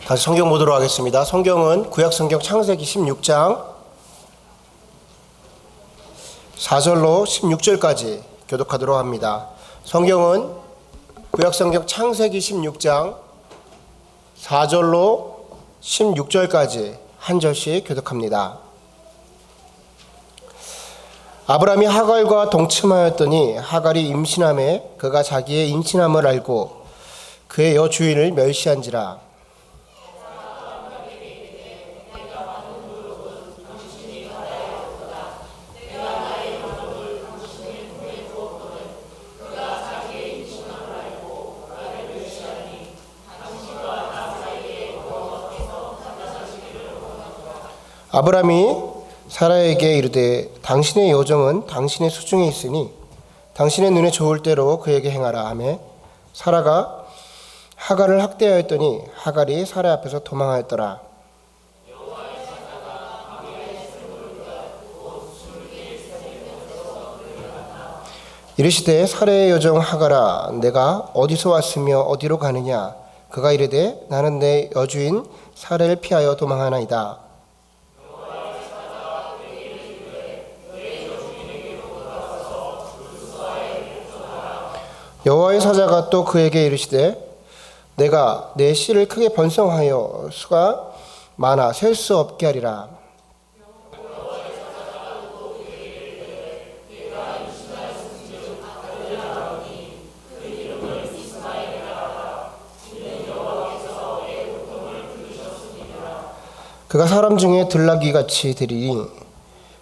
다시 성경 보도록 하겠습니다. 성경은 구약성경 창세기 16장 4절로 16절까지 교독하도록 합니다. 성경은 구약성경 창세기 16장 4절로 16절까지 한 절씩 교독합니다. 아브라함이 하갈과 동침하였더니 하갈이 임신함에 그가 자기의 임신함을 알고 그의 여주인을 멸시한지라. 아브라함이 사라에게 이르되 당신의 여정은 당신의 수중에 있으니 당신의 눈에 좋을 대로 그에게 행하라 하며 사라가 하갈을 학대하였더니 하갈이 사라 앞에서 도망하였더라. 이르시되 사라의 여정 하갈아 내가 어디서 왔으며 어디로 가느냐. 그가 이르되 나는 내 여주인 사라를 피하여 도망하나이다. 여호와의 사자가 또 그에게 이르시되 내가 내 씨를 크게 번성하여 수가 많아 셀 수 없게 하리라. 그가 사람 중에 들나귀같이 되리니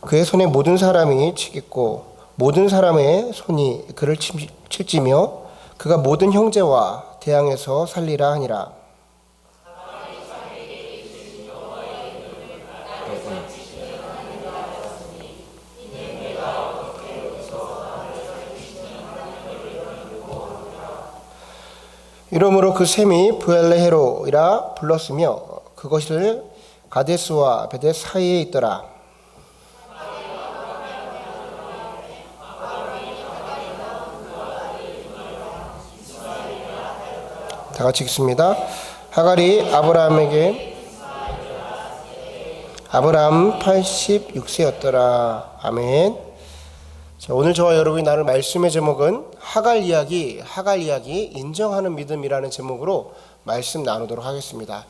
그의 손에 모든 사람이 치겠고 모든 사람의 손이 그를 칠지며 그가 모든 형제와 대항에서 살리라 하니라. 이러므로 그 셈이 브엘레헤로이라 불렀으며 그것을 가데스와 베데 사이에 있더라. 다 같이 읽습니다. 하갈이 아브라함 86세였더라. 아멘. 자, 오늘 저와 여러분이 나눌 말씀의 제목은 하갈 이야기 인정하는 믿음이라는 제목으로 말씀 나누도록 하겠습니다.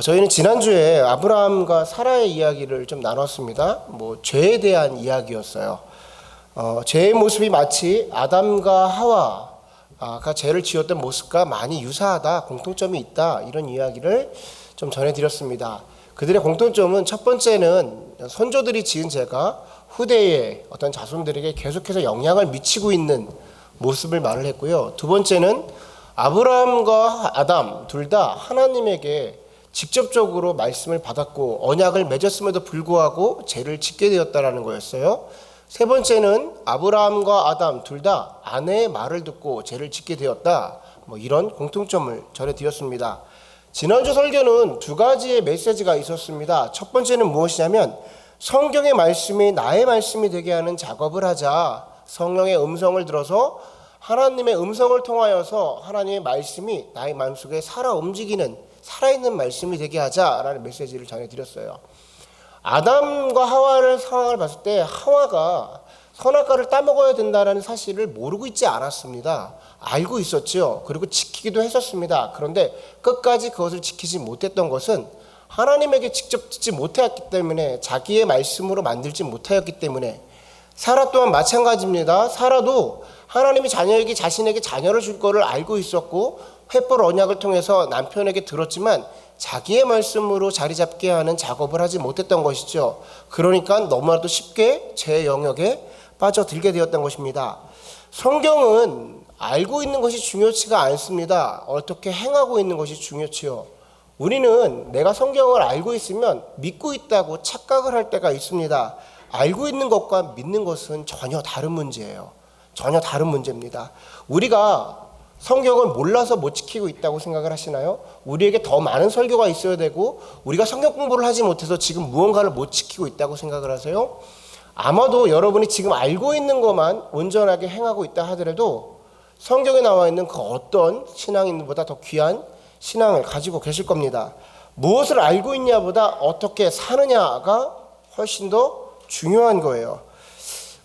저희는 지난주에 아브라함과 사라의 이야기를 좀 나눴습니다. 죄에 대한 이야기였어요. 죄의 모습이 마치 아담과 하와가 죄를 지었던 모습과 많이 유사하다, 공통점이 있다, 이런 이야기를 좀 전해드렸습니다. 그들의 공통점은 첫 번째는 선조들이 지은 죄가 후대의 어떤 자손들에게 계속해서 영향을 미치고 있는 모습을 말을 했고요. 두 번째는 아브라함과 아담 둘 다 하나님에게 직접적으로 말씀을 받았고 언약을 맺었음에도 불구하고 죄를 짓게 되었다라는 거였어요. 세 번째는 아브라함과 아담 둘 다 아내의 말을 듣고 죄를 짓게 되었다. 이런 공통점을 전해드렸습니다. 지난주 설교는 두 가지의 메시지가 있었습니다. 첫 번째는 무엇이냐면 성경의 말씀이 나의 말씀이 되게 하는 작업을 하자. 성령의 음성을 들어서 하나님의 음성을 통하여서 하나님의 말씀이 나의 마음속에 살아있는 말씀이 되게 하자라는 메시지를 전해드렸어요. 아담과 하와의 상황을 봤을 때 하와가 선악과를 따먹어야 된다는 사실을 모르고 있지 않았습니다. 알고 있었죠. 그리고 지키기도 했었습니다. 그런데 끝까지 그것을 지키지 못했던 것은 하나님에게 직접 듣지 못하였기 때문에, 자기의 말씀으로 만들지 못하였기 때문에. 사라 또한 마찬가지입니다. 사라도 하나님이 자신에게 자녀를 줄 것을 알고 있었고 횃불 언약을 통해서 남편에게 들었지만 자기의 말씀으로 자리 잡게 하는 작업을 하지 못했던 것이죠. 그러니까 너무나도 쉽게 죄의 영역에 빠져들게 되었던 것입니다. 성경은 알고 있는 것이 중요치가 않습니다. 어떻게 행하고 있는 것이 중요치요. 우리는 내가 성경을 알고 있으면 믿고 있다고 착각을 할 때가 있습니다. 알고 있는 것과 믿는 것은 전혀 다른 문제예요. 전혀 다른 문제입니다. 우리가 성경을 몰라서 못 지키고 있다고 생각을 하시나요? 우리에게 더 많은 설교가 있어야 되고 우리가 성경 공부를 하지 못해서 지금 무언가를 못 지키고 있다고 생각을 하세요? 아마도 여러분이 지금 알고 있는 것만 온전하게 행하고 있다 하더라도 성경에 나와 있는 그 어떤 신앙인보다 더 귀한 신앙을 가지고 계실 겁니다. 무엇을 알고 있냐보다 어떻게 사느냐가 훨씬 더 중요한 거예요.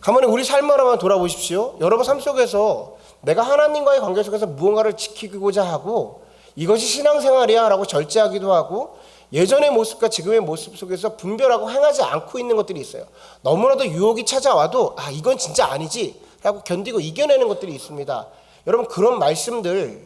가만히 우리 삶을 한번 돌아보십시오. 여러분 삶 속에서 내가 하나님과의 관계 속에서 무언가를 지키고자 하고 이것이 신앙생활이야 라고 절제하기도 하고 예전의 모습과 지금의 모습 속에서 분별하고 행하지 않고 있는 것들이 있어요. 너무나도 유혹이 찾아와도 이건 진짜 아니지 라고 견디고 이겨내는 것들이 있습니다. 여러분 그런 말씀들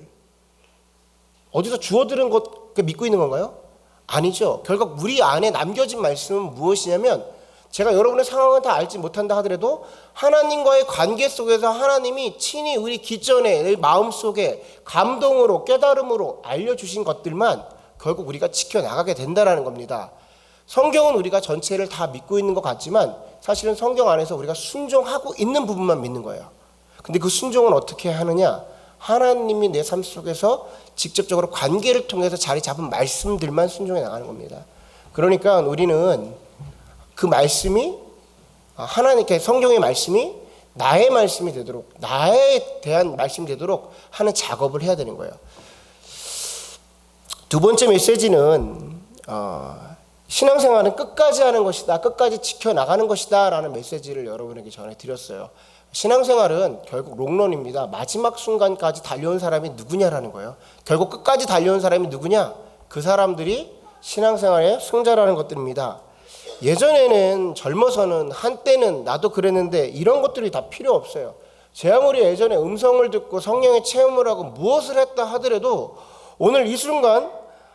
어디서 주워들은 것 믿고 있는 건가요? 아니죠. 결국 우리 안에 남겨진 말씀은 무엇이냐면 제가 여러분의 상황은 다 알지 못한다 하더라도 하나님과의 관계 속에서 하나님이 친히 우리 기전에 내 마음속에 감동으로 깨달음으로 알려주신 것들만 결국 우리가 지켜나가게 된다는 겁니다. 성경은 우리가 전체를 다 믿고 있는 것 같지만 사실은 성경 안에서 우리가 순종하고 있는 부분만 믿는 거예요. 근데 그 순종은 어떻게 하느냐? 하나님이 내 삶 속에서 직접적으로 관계를 통해서 자리 잡은 말씀들만 순종해 나가는 겁니다. 그러니까 우리는 그 말씀이 하나님께 성경의 말씀이 나의 말씀이 되도록 나에 대한 말씀이 되도록 하는 작업을 해야 되는 거예요. 두 번째 메시지는 신앙생활은 끝까지 하는 것이다. 끝까지 지켜나가는 것이다 라는 메시지를 여러분에게 전해드렸어요. 신앙생활은 결국 롱런입니다. 마지막 순간까지 달려온 사람이 누구냐라는 거예요. 결국 끝까지 달려온 사람이 누구냐? 그 사람들이 신앙생활의 승자라는 것들입니다. 예전에는 젊어서는 한때는 나도 그랬는데 이런 것들이 다 필요 없어요. 제 아무리 예전에 음성을 듣고 성령의 체험을 하고 무엇을 했다 하더라도 오늘 이 순간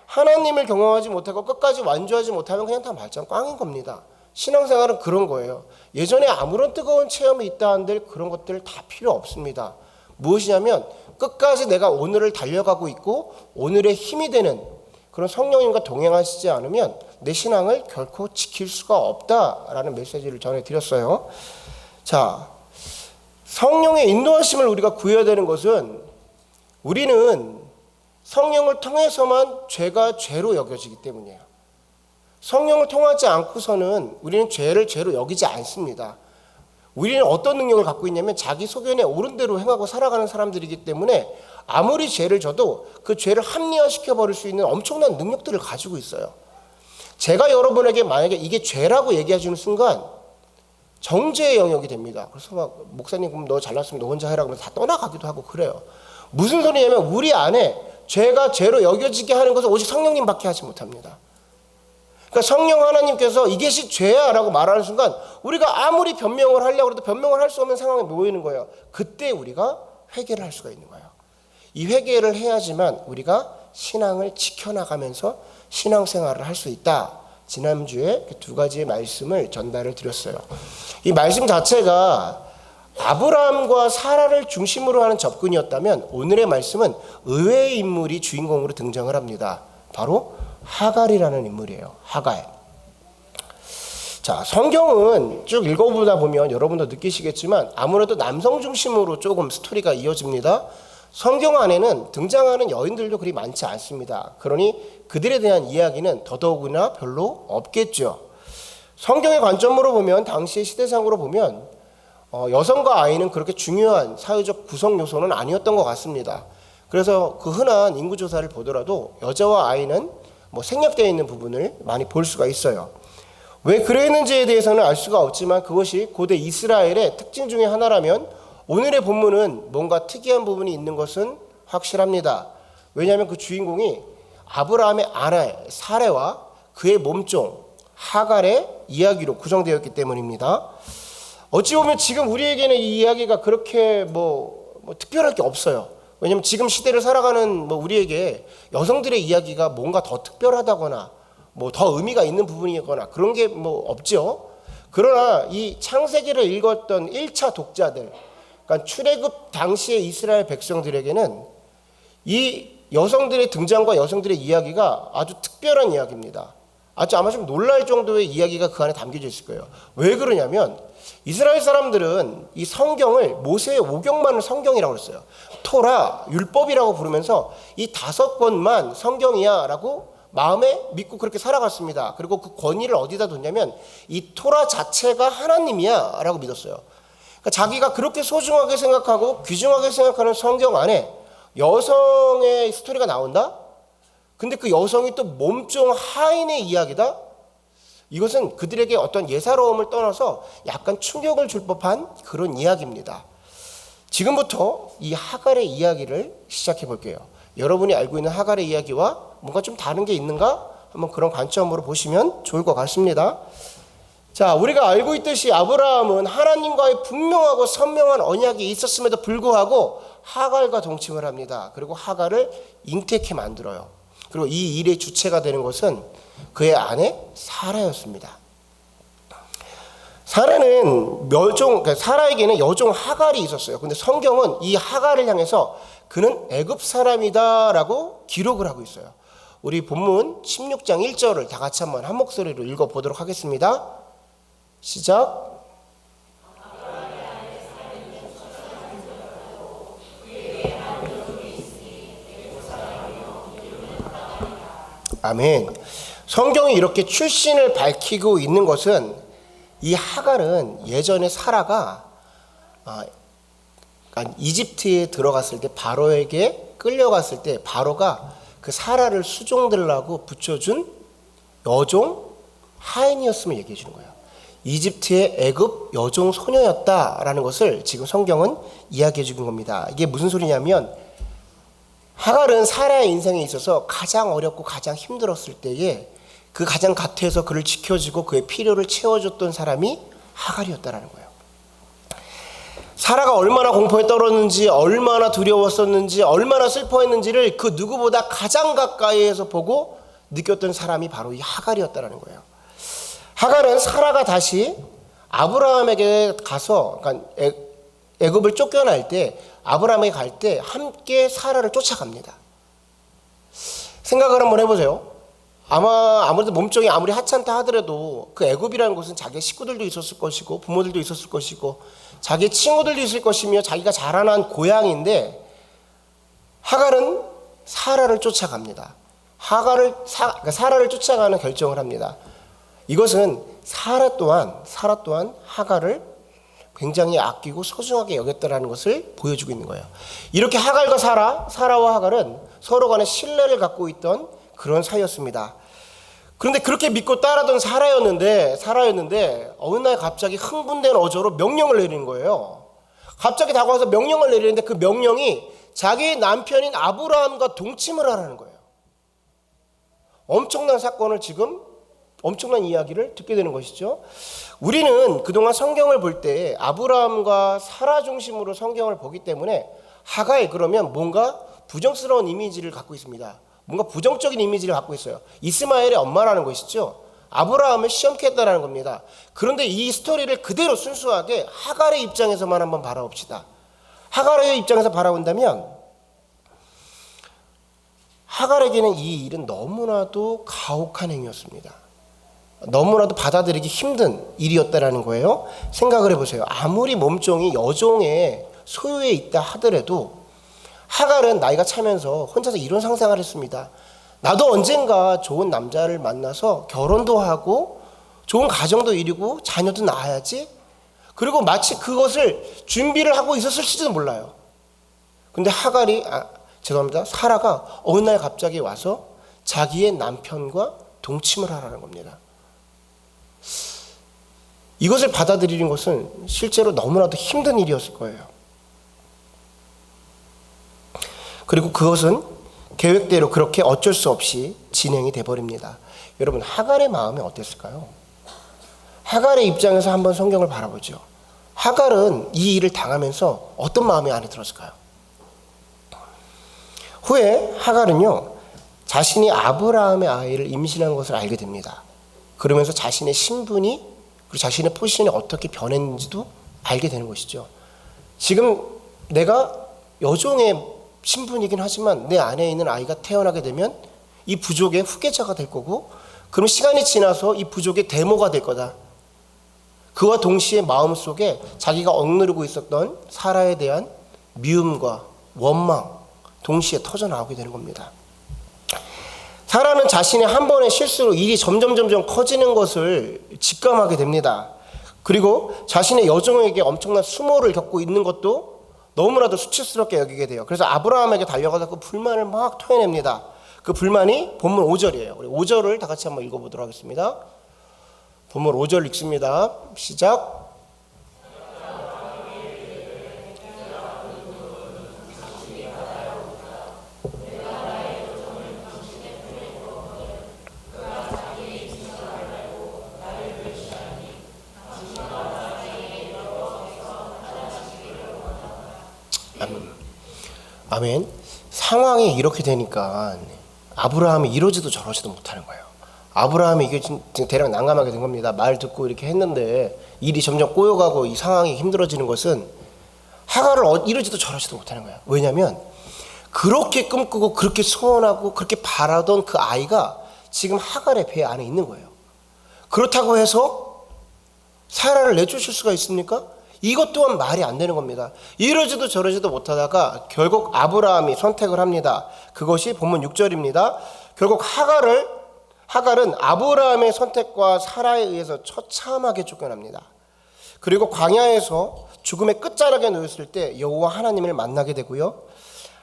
하나님을 경험하지 못하고 끝까지 완주하지 못하면 그냥 다 말짱 꽝인 겁니다. 신앙생활은 그런 거예요. 예전에 아무런 뜨거운 체험이 있다 한들 그런 것들 다 필요 없습니다. 무엇이냐면 끝까지 내가 오늘을 달려가고 있고 오늘의 힘이 되는 그런 성령님과 동행하시지 않으면 내 신앙을 결코 지킬 수가 없다라는 메시지를 전해드렸어요. 자, 성령의 인도하심을 우리가 구해야 되는 것은 우리는 성령을 통해서만 죄가 죄로 여겨지기 때문이에요. 성령을 통하지 않고서는 우리는 죄를 죄로 여기지 않습니다. 우리는 어떤 능력을 갖고 있냐면 자기 소견에 옳은 대로 행하고 살아가는 사람들이기 때문에 아무리 죄를 져도 그 죄를 합리화시켜 버릴 수 있는 엄청난 능력들을 가지고 있어요. 제가 여러분에게 만약에 이게 죄라고 얘기해주는 순간 정죄의 영역이 됩니다. 그래서 막 목사님 그럼 너 잘났으면 너 혼자 해라 그러면서 다 떠나가기도 하고 그래요. 무슨 소리냐면 우리 안에 죄가 죄로 여겨지게 하는 것은 오직 성령님밖에 하지 못합니다. 그러니까 성령 하나님께서 이것이 죄야 라고 말하는 순간 우리가 아무리 변명을 하려고 해도 변명을 할 수 없는 상황에 놓이는 거예요. 그때 우리가 회개를 할 수가 있는 거예요. 이 회개를 해야지만 우리가 신앙을 지켜나가면서 신앙생활을 할 수 있다. 지난주에 두 가지의 말씀을 전달을 드렸어요. 이 말씀 자체가 아브라함과 사라를 중심으로 하는 접근이었다면 오늘의 말씀은 의외의 인물이 주인공으로 등장을 합니다. 바로 하갈이라는 인물이에요. 하갈. 자, 성경은 쭉 읽어보다 보면 여러분도 느끼시겠지만 아무래도 남성 중심으로 조금 스토리가 이어집니다. 성경 안에는 등장하는 여인들도 그리 많지 않습니다. 그러니 그들에 대한 이야기는 더더욱이나 별로 없겠죠. 성경의 관점으로 보면 당시의 시대상으로 보면 여성과 아이는 그렇게 중요한 사회적 구성 요소는 아니었던 것 같습니다. 그래서 그 흔한 인구조사를 보더라도 여자와 아이는 생략되어 있는 부분을 많이 볼 수가 있어요. 왜 그랬는지에 대해서는 알 수가 없지만 그것이 고대 이스라엘의 특징 중에 하나라면 오늘의 본문은 뭔가 특이한 부분이 있는 것은 확실합니다. 왜냐하면 그 주인공이 아브라함의 아내 사레와 그의 몸종 하갈의 이야기로 구성되어 있기 때문입니다. 어찌 보면 지금 우리에게는 이 이야기가 그렇게 특별할 게 없어요. 왜냐하면 지금 시대를 살아가는 우리에게 여성들의 이야기가 뭔가 더 특별하다거나 더 의미가 있는 부분이거나 그런 게 없죠. 그러나 이 창세기를 읽었던 1차 독자들, 그러니까 출애굽 당시의 이스라엘 백성들에게는 이 여성들의 등장과 여성들의 이야기가 아주 특별한 이야기입니다. 아마 좀 놀랄 정도의 이야기가 그 안에 담겨져 있을 거예요. 왜 그러냐면 이스라엘 사람들은 이 성경을 모세의 오경만을 성경이라고 했어요. 토라, 율법이라고 부르면서 이 5권만 성경이야 라고 마음에 믿고 그렇게 살아갔습니다. 그리고 그 권위를 어디다 뒀냐면 이 토라 자체가 하나님이야 라고 믿었어요. 그러니까 자기가 그렇게 소중하게 생각하고 귀중하게 생각하는 성경 안에 여성의 스토리가 나온다? 근데 그 여성이 또 몸종 하인의 이야기다? 이것은 그들에게 어떤 예사로움을 떠나서 약간 충격을 줄 법한 그런 이야기입니다. 지금부터 이 하갈의 이야기를 시작해 볼게요. 여러분이 알고 있는 하갈의 이야기와 뭔가 좀 다른 게 있는가? 한번 그런 관점으로 보시면 좋을 것 같습니다. 자, 우리가 알고 있듯이 아브라함은 하나님과의 분명하고 선명한 언약이 있었음에도 불구하고 하갈과 동침을 합니다. 그리고 하갈을 잉태케 만들어요. 그리고 이 일의 주체가 되는 것은 그의 아내 사라였습니다. 사라는 그러니까 사라에게는 여종 하갈이 있었어요. 근데 성경은 이 하갈을 향해서 그는 애굽 사람이다라고 기록을 하고 있어요. 우리 본문 16장 1절을 다 같이 한번 한 목소리로 읽어보도록 하겠습니다. 시작. 아멘. 성경이 이렇게 출신을 밝히고 있는 것은 이 하갈은 예전에 사라가 이집트에 들어갔을 때 바로에게 끌려갔을 때 바로가 그 사라를 수종들라고 붙여준 여종 하인이었음을 얘기해 주는 거예요. 이집트의 애굽 여종 소녀였다라는 것을 지금 성경은 이야기해 주는 겁니다. 이게 무슨 소리냐면 하갈은 사라의 인생에 있어서 가장 어렵고 가장 힘들었을 때에 그 가장 곁에서 그를 지켜주고 그의 필요를 채워줬던 사람이 하갈이었다라는 거예요. 사라가 얼마나 공포에 떨었는지, 얼마나 두려웠었는지, 얼마나 슬퍼했는지를 그 누구보다 가장 가까이에서 보고 느꼈던 사람이 바로 이 하갈이었다라는 거예요. 하갈은 사라가 다시 아브라함에게 가서, 그러니까 애굽을 쫓겨날 때 아브라함에게 갈 때 함께 사라를 쫓아갑니다. 생각을 한번 해보세요. 아무래도 몸종이 아무리 하찮다 하더라도 그 애굽이라는 곳은 자기의 식구들도 있었을 것이고 부모들도 있었을 것이고 자기의 친구들도 있을 것이며 자기가 자라난 고향인데 하갈은 사라를 쫓아갑니다. 사라를 쫓아가는 결정을 합니다. 이것은 사라 또한 하갈을 굉장히 아끼고 소중하게 여겼다라는 것을 보여주고 있는 거예요. 이렇게 하갈과 사라와 하갈은 서로 간에 신뢰를 갖고 있던 그런 사이였습니다. 그런데 그렇게 믿고 따르던 사라였는데 어느 날 갑자기 흥분된 어조로 명령을 내리는 거예요. 갑자기 다가와서 명령을 내리는데 그 명령이 자기의 남편인 아브라함과 동침을 하라는 거예요. 엄청난 사건을 지금 엄청난 이야기를 듣게 되는 것이죠. 우리는 그동안 성경을 볼 때 아브라함과 사라 중심으로 성경을 보기 때문에 하갈 그러면 뭔가 부정스러운 이미지를 갖고 있습니다. 뭔가 부정적인 이미지를 갖고 있어요. 이스마엘의 엄마라는 것이죠. 아브라함을 시험케 했다라는 겁니다. 그런데 이 스토리를 그대로 순수하게 하갈의 입장에서만 한번 바라봅시다. 하갈의 입장에서 바라본다면 하갈에게는 이 일은 너무나도 가혹한 행위였습니다. 너무나도 받아들이기 힘든 일이었다라는 거예요. 생각을 해보세요. 아무리 몸종이 여종의 소유에 있다 하더라도 하갈은 나이가 차면서 혼자서 이런 상상을 했습니다. 나도 언젠가 좋은 남자를 만나서 결혼도 하고 좋은 가정도 이루고 자녀도 낳아야지. 그리고 마치 그것을 준비를 하고 있었을지도 몰라요. 근데 사라가 어느 날 갑자기 와서 자기의 남편과 동침을 하라는 겁니다. 이것을 받아들이는 것은 실제로 너무나도 힘든 일이었을 거예요. 그리고 그것은 계획대로 그렇게 어쩔 수 없이 진행이 돼버립니다. 여러분, 하갈의 마음이 어땠을까요? 하갈의 입장에서 한번 성경을 바라보죠. 하갈은 이 일을 당하면서 어떤 마음이 안에 들었을까요? 후에 하갈은요, 자신이 아브라함의 아이를 임신한 것을 알게 됩니다. 그러면서 자신의 신분이 그리고 자신의 포지션이 어떻게 변했는지도 알게 되는 것이죠. 지금 내가 여종의 신분이긴 하지만 내 안에 있는 아이가 태어나게 되면 이 부족의 후계자가 될 거고, 그럼 시간이 지나서 이 부족의 대모가 될 거다. 그와 동시에 마음속에 자기가 억누르고 있었던 사라에 대한 미움과 원망 동시에 터져나오게 되는 겁니다. 사라는 자신의 한 번의 실수로 일이 점점 커지는 것을 직감하게 됩니다. 그리고 자신의 여종에게 엄청난 수모를 겪고 있는 것도 너무나도 수치스럽게 여기게 돼요. 그래서 아브라함에게 달려가서 그 불만을 막 토해냅니다. 그 불만이 본문 5절이에요. 우리 5절을 다 같이 한번 읽어보도록 하겠습니다. 본문 5절 읽습니다. 시작. 아멘. 상황이 이렇게 되니까 아브라함이 이러지도 저러지도 못하는 거예요. 아브라함이 이게 지금 대략 난감하게 된 겁니다. 말 듣고 이렇게 했는데 일이 점점 꼬여가고 이 상황이 힘들어지는 것은 하갈을 이러지도 저러지도 못하는 거예요. 왜냐하면 그렇게 꿈꾸고 그렇게 소원하고 그렇게 바라던 그 아이가 지금 하갈의 배 안에 있는 거예요. 그렇다고 해서 사라를 내쫓을 수가 있습니까? 이것 또한 말이 안 되는 겁니다. 이러지도 저러지도 못하다가 결국 아브라함이 선택을 합니다. 그것이 본문 6절입니다. 결국 하갈은 아브라함의 선택과 사라에 의해서 처참하게 쫓겨납니다. 그리고 광야에서 죽음의 끝자락에 놓였을 때 여호와 하나님을 만나게 되고요.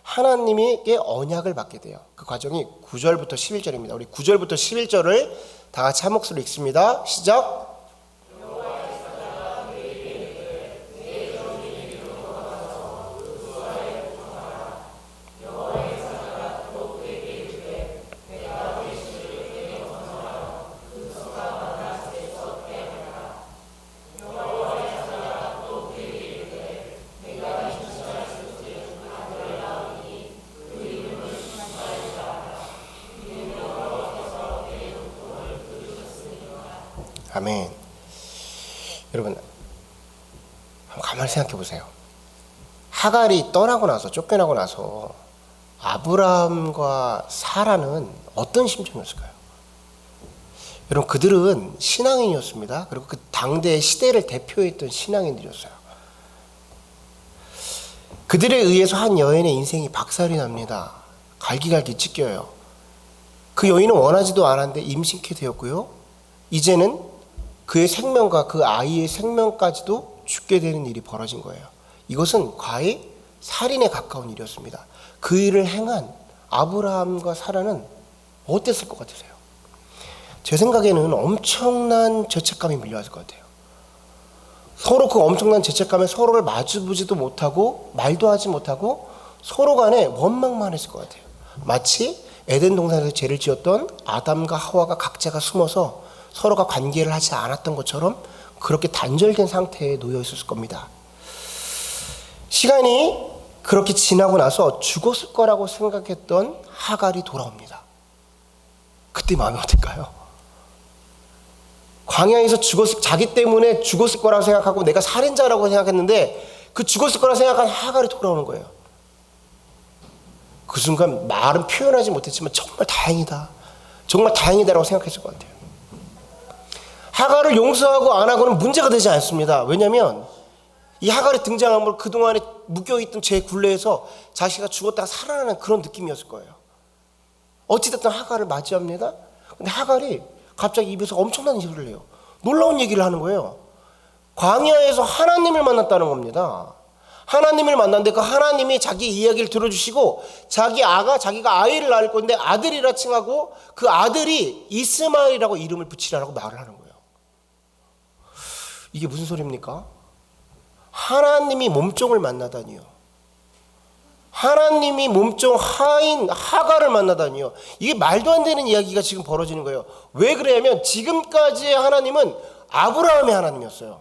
하나님에게 언약을 받게 돼요. 그 과정이 9절부터 11절입니다. 우리 9절부터 11절을 다 같이 한 목소리로 읽습니다. 시작. 아멘. 여러분 한번 가만히 생각해 보세요. 하갈이 떠나고 나서 쫓겨나고 나서 아브라함과 사라는 어떤 심정이었을까요? 여러분 그들은 신앙인이었습니다. 그리고 그 당대의 시대를 대표했던 신앙인들이었어요. 그들에 의해서 한 여인의 인생이 박살이 납니다. 갈기갈기 찢겨요. 그 여인은 원하지도 않았는데 임신케 되었고요. 이제는 그의 생명과 그 아이의 생명까지도 죽게 되는 일이 벌어진 거예요. 이것은 거의 살인에 가까운 일이었습니다. 그 일을 행한 아브라함과 사라는 어땠을 것 같으세요? 제 생각에는 엄청난 죄책감이 밀려왔을 것 같아요. 서로 그 엄청난 죄책감에 서로를 마주보지도 못하고 말도 하지 못하고 서로 간에 원망만 했을 것 같아요. 마치 에덴 동산에서 죄를 지었던 아담과 하와가 각자가 숨어서 서로가 관계를 하지 않았던 것처럼 그렇게 단절된 상태에 놓여 있었을 겁니다. 시간이 그렇게 지나고 나서 죽었을 거라고 생각했던 하갈이 돌아옵니다. 그때 마음이 어떨까요? 광야에서 자기 때문에 죽었을 거라고 생각하고 내가 살인자라고 생각했는데 그 죽었을 거라고 생각한 하갈이 돌아오는 거예요. 그 순간 말은 표현하지 못했지만 정말 다행이다. 정말 다행이다라고 생각했을 것 같아요. 하갈을 용서하고 안 하고는 문제가 되지 않습니다. 왜냐하면 이 하갈이 등장함으로 그동안에 묶여있던 제 굴레에서 자기가 죽었다가 살아나는 그런 느낌이었을 거예요. 어찌됐든 하갈을 맞이합니다. 근데 하갈이 갑자기 입에서 엄청난 소리를 해요. 놀라운 얘기를 하는 거예요. 광야에서 하나님을 만났다는 겁니다. 하나님을 만났는데 그 하나님이 자기 이야기를 들어주시고 자기가 아이를 낳을 건데 아들이라 칭하고 그 아들이 이스마엘이라고 이름을 붙이라고 말을 하는 거예요. 이게 무슨 소리입니까? 하나님이 몸종을 만나다니요. 하나님이 몸종 하인 하갈을 만나다니요. 이게 말도 안 되는 이야기가 지금 벌어지는 거예요. 왜 그러냐면 지금까지의 하나님은 아브라함의 하나님이었어요.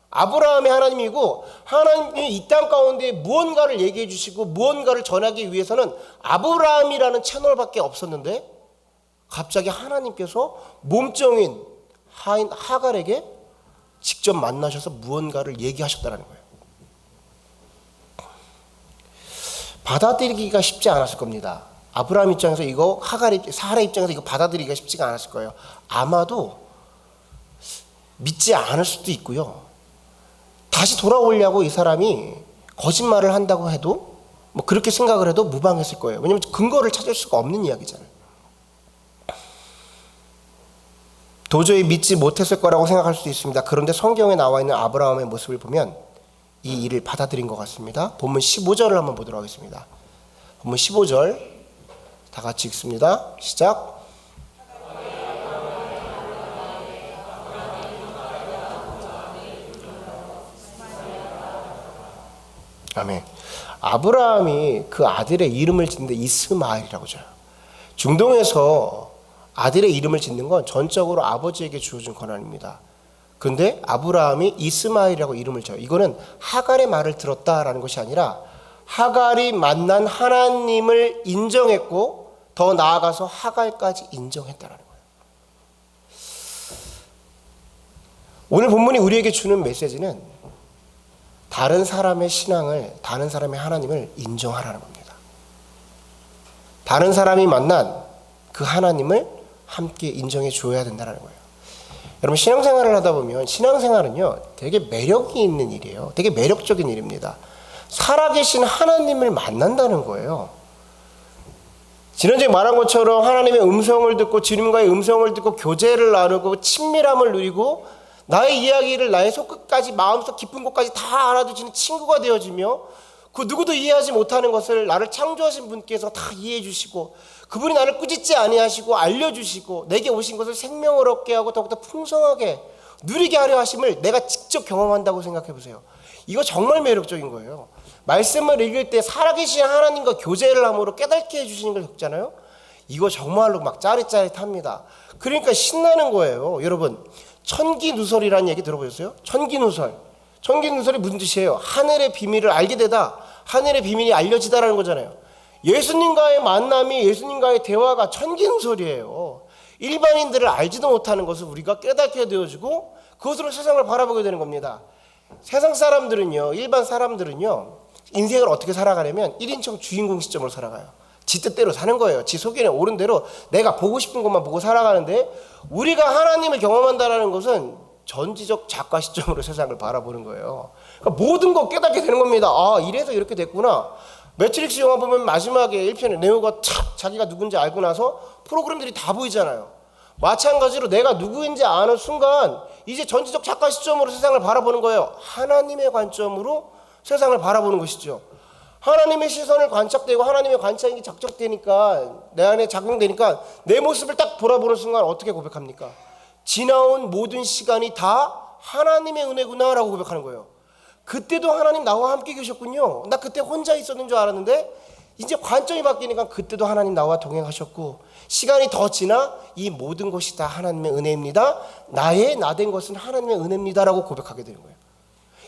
아브라함의 하나님이고 하나님이 이 땅 가운데 무언가를 얘기해 주시고 무언가를 전하기 위해서는 아브라함이라는 채널밖에 없었는데 갑자기 하나님께서 몸종인 하인 하갈에게 직접 만나셔서 무언가를 얘기하셨다는 거예요. 받아들이기가 쉽지 않았을 겁니다. 아브라함 입장에서 이거 사라 입장에서 이거 받아들이기가 쉽지가 않았을 거예요. 아마도 믿지 않을 수도 있고요. 다시 돌아오려고 이 사람이 거짓말을 한다고 해도 뭐 그렇게 생각을 해도 무방했을 거예요. 왜냐하면 근거를 찾을 수가 없는 이야기잖아요. 도저히 믿지 못했을 거라고 생각할 수도 있습니다. 그런데 성경에 나와 있는 아브라함의 모습을 보면 이 일을 받아들인 것 같습니다. 본문 15절을 한번 보도록 하겠습니다. 본문 15절 다 같이 읽습니다. 시작. 아멘. 아브라함이 그 아들의 이름을 짓는데 이스마엘이라고 줘요. 중동에서 아들의 이름을 짓는 건 전적으로 아버지에게 주어진 권한입니다. 그런데 아브라함이 이스마엘이라고 이름을 져요. 이거는 하갈의 말을 들었다라는 것이 아니라 하갈이 만난 하나님을 인정했고 더 나아가서 하갈까지 인정했다라는 거예요. 오늘 본문이 우리에게 주는 메시지는 다른 사람의 신앙을, 다른 사람의 하나님을 인정하라는 겁니다. 다른 사람이 만난 그 하나님을 함께 인정해 줘야 된다는 거예요. 여러분, 신앙생활을 하다 보면 신앙생활은요 되게 매력이 있는 일이에요. 되게 매력적인 일입니다. 살아계신 하나님을 만난다는 거예요. 지난주에 말한 것처럼 하나님의 음성을 듣고 주님과의 음성을 듣고 교제를 나누고 친밀함을 누리고 나의 이야기를 나의 속끝까지 마음속 깊은 곳까지 다 알아두시는 친구가 되어지며 그 누구도 이해하지 못하는 것을 나를 창조하신 분께서 다 이해해 주시고 그분이 나를 꾸짖지 아니하시고 알려주시고 내게 오신 것을 생명을 얻게 하고 더욱더 풍성하게 누리게 하려 하심을 내가 직접 경험한다고 생각해 보세요. 이거 정말 매력적인 거예요. 말씀을 읽을 때 살아계신 하나님과 교제를 함으로 깨닫게 해주시는 걸 겪잖아요. 이거 정말로 막 짜릿짜릿합니다. 그러니까 신나는 거예요. 여러분, 천기누설이라는 얘기 들어보셨어요? 천기누설. 천기누설이 무슨 뜻이에요? 하늘의 비밀을 알게 되다. 하늘의 비밀이 알려지다라는 거잖아요. 예수님과의 만남이, 예수님과의 대화가 천기누설이에요. 일반인들을 알지도 못하는 것을 우리가 깨닫게 되어지고 그것으로 세상을 바라보게 되는 겁니다. 세상 사람들은요, 일반 사람들은요, 인생을 어떻게 살아가려면 1인称 주인공 시점으로 살아가요. 지 뜻대로 사는 거예요. 지 속에는 옳은 대로 내가 보고 싶은 것만 보고 살아가는데 우리가 하나님을 경험한다는 것은 전지적 작가 시점으로 세상을 바라보는 거예요. 그러니까 모든 거 깨닫게 되는 겁니다. 아, 이래서 이렇게 됐구나. 매트릭스 영화 보면 마지막에 1편에 네오가 탁 자기가 누군지 알고 나서 프로그램들이 다 보이잖아요. 마찬가지로 내가 누구인지 아는 순간 이제 전지적 작가 시점으로 세상을 바라보는 거예요. 하나님의 관점으로 세상을 바라보는 것이죠. 하나님의 시선을 관착되고 하나님의 관찰이 작적되니까 내 안에 작용되니까 내 모습을 딱 돌아보는 순간 어떻게 고백합니까? 지나온 모든 시간이 다 하나님의 은혜구나 라고 고백하는 거예요. 그때도 하나님 나와 함께 계셨군요. 나 그때 혼자 있었는 줄 알았는데 이제 관점이 바뀌니까 그때도 하나님 나와 동행하셨고 시간이 더 지나 이 모든 것이 다 하나님의 은혜입니다. 나의 나된 것은 하나님의 은혜입니다 라고 고백하게 되는 거예요.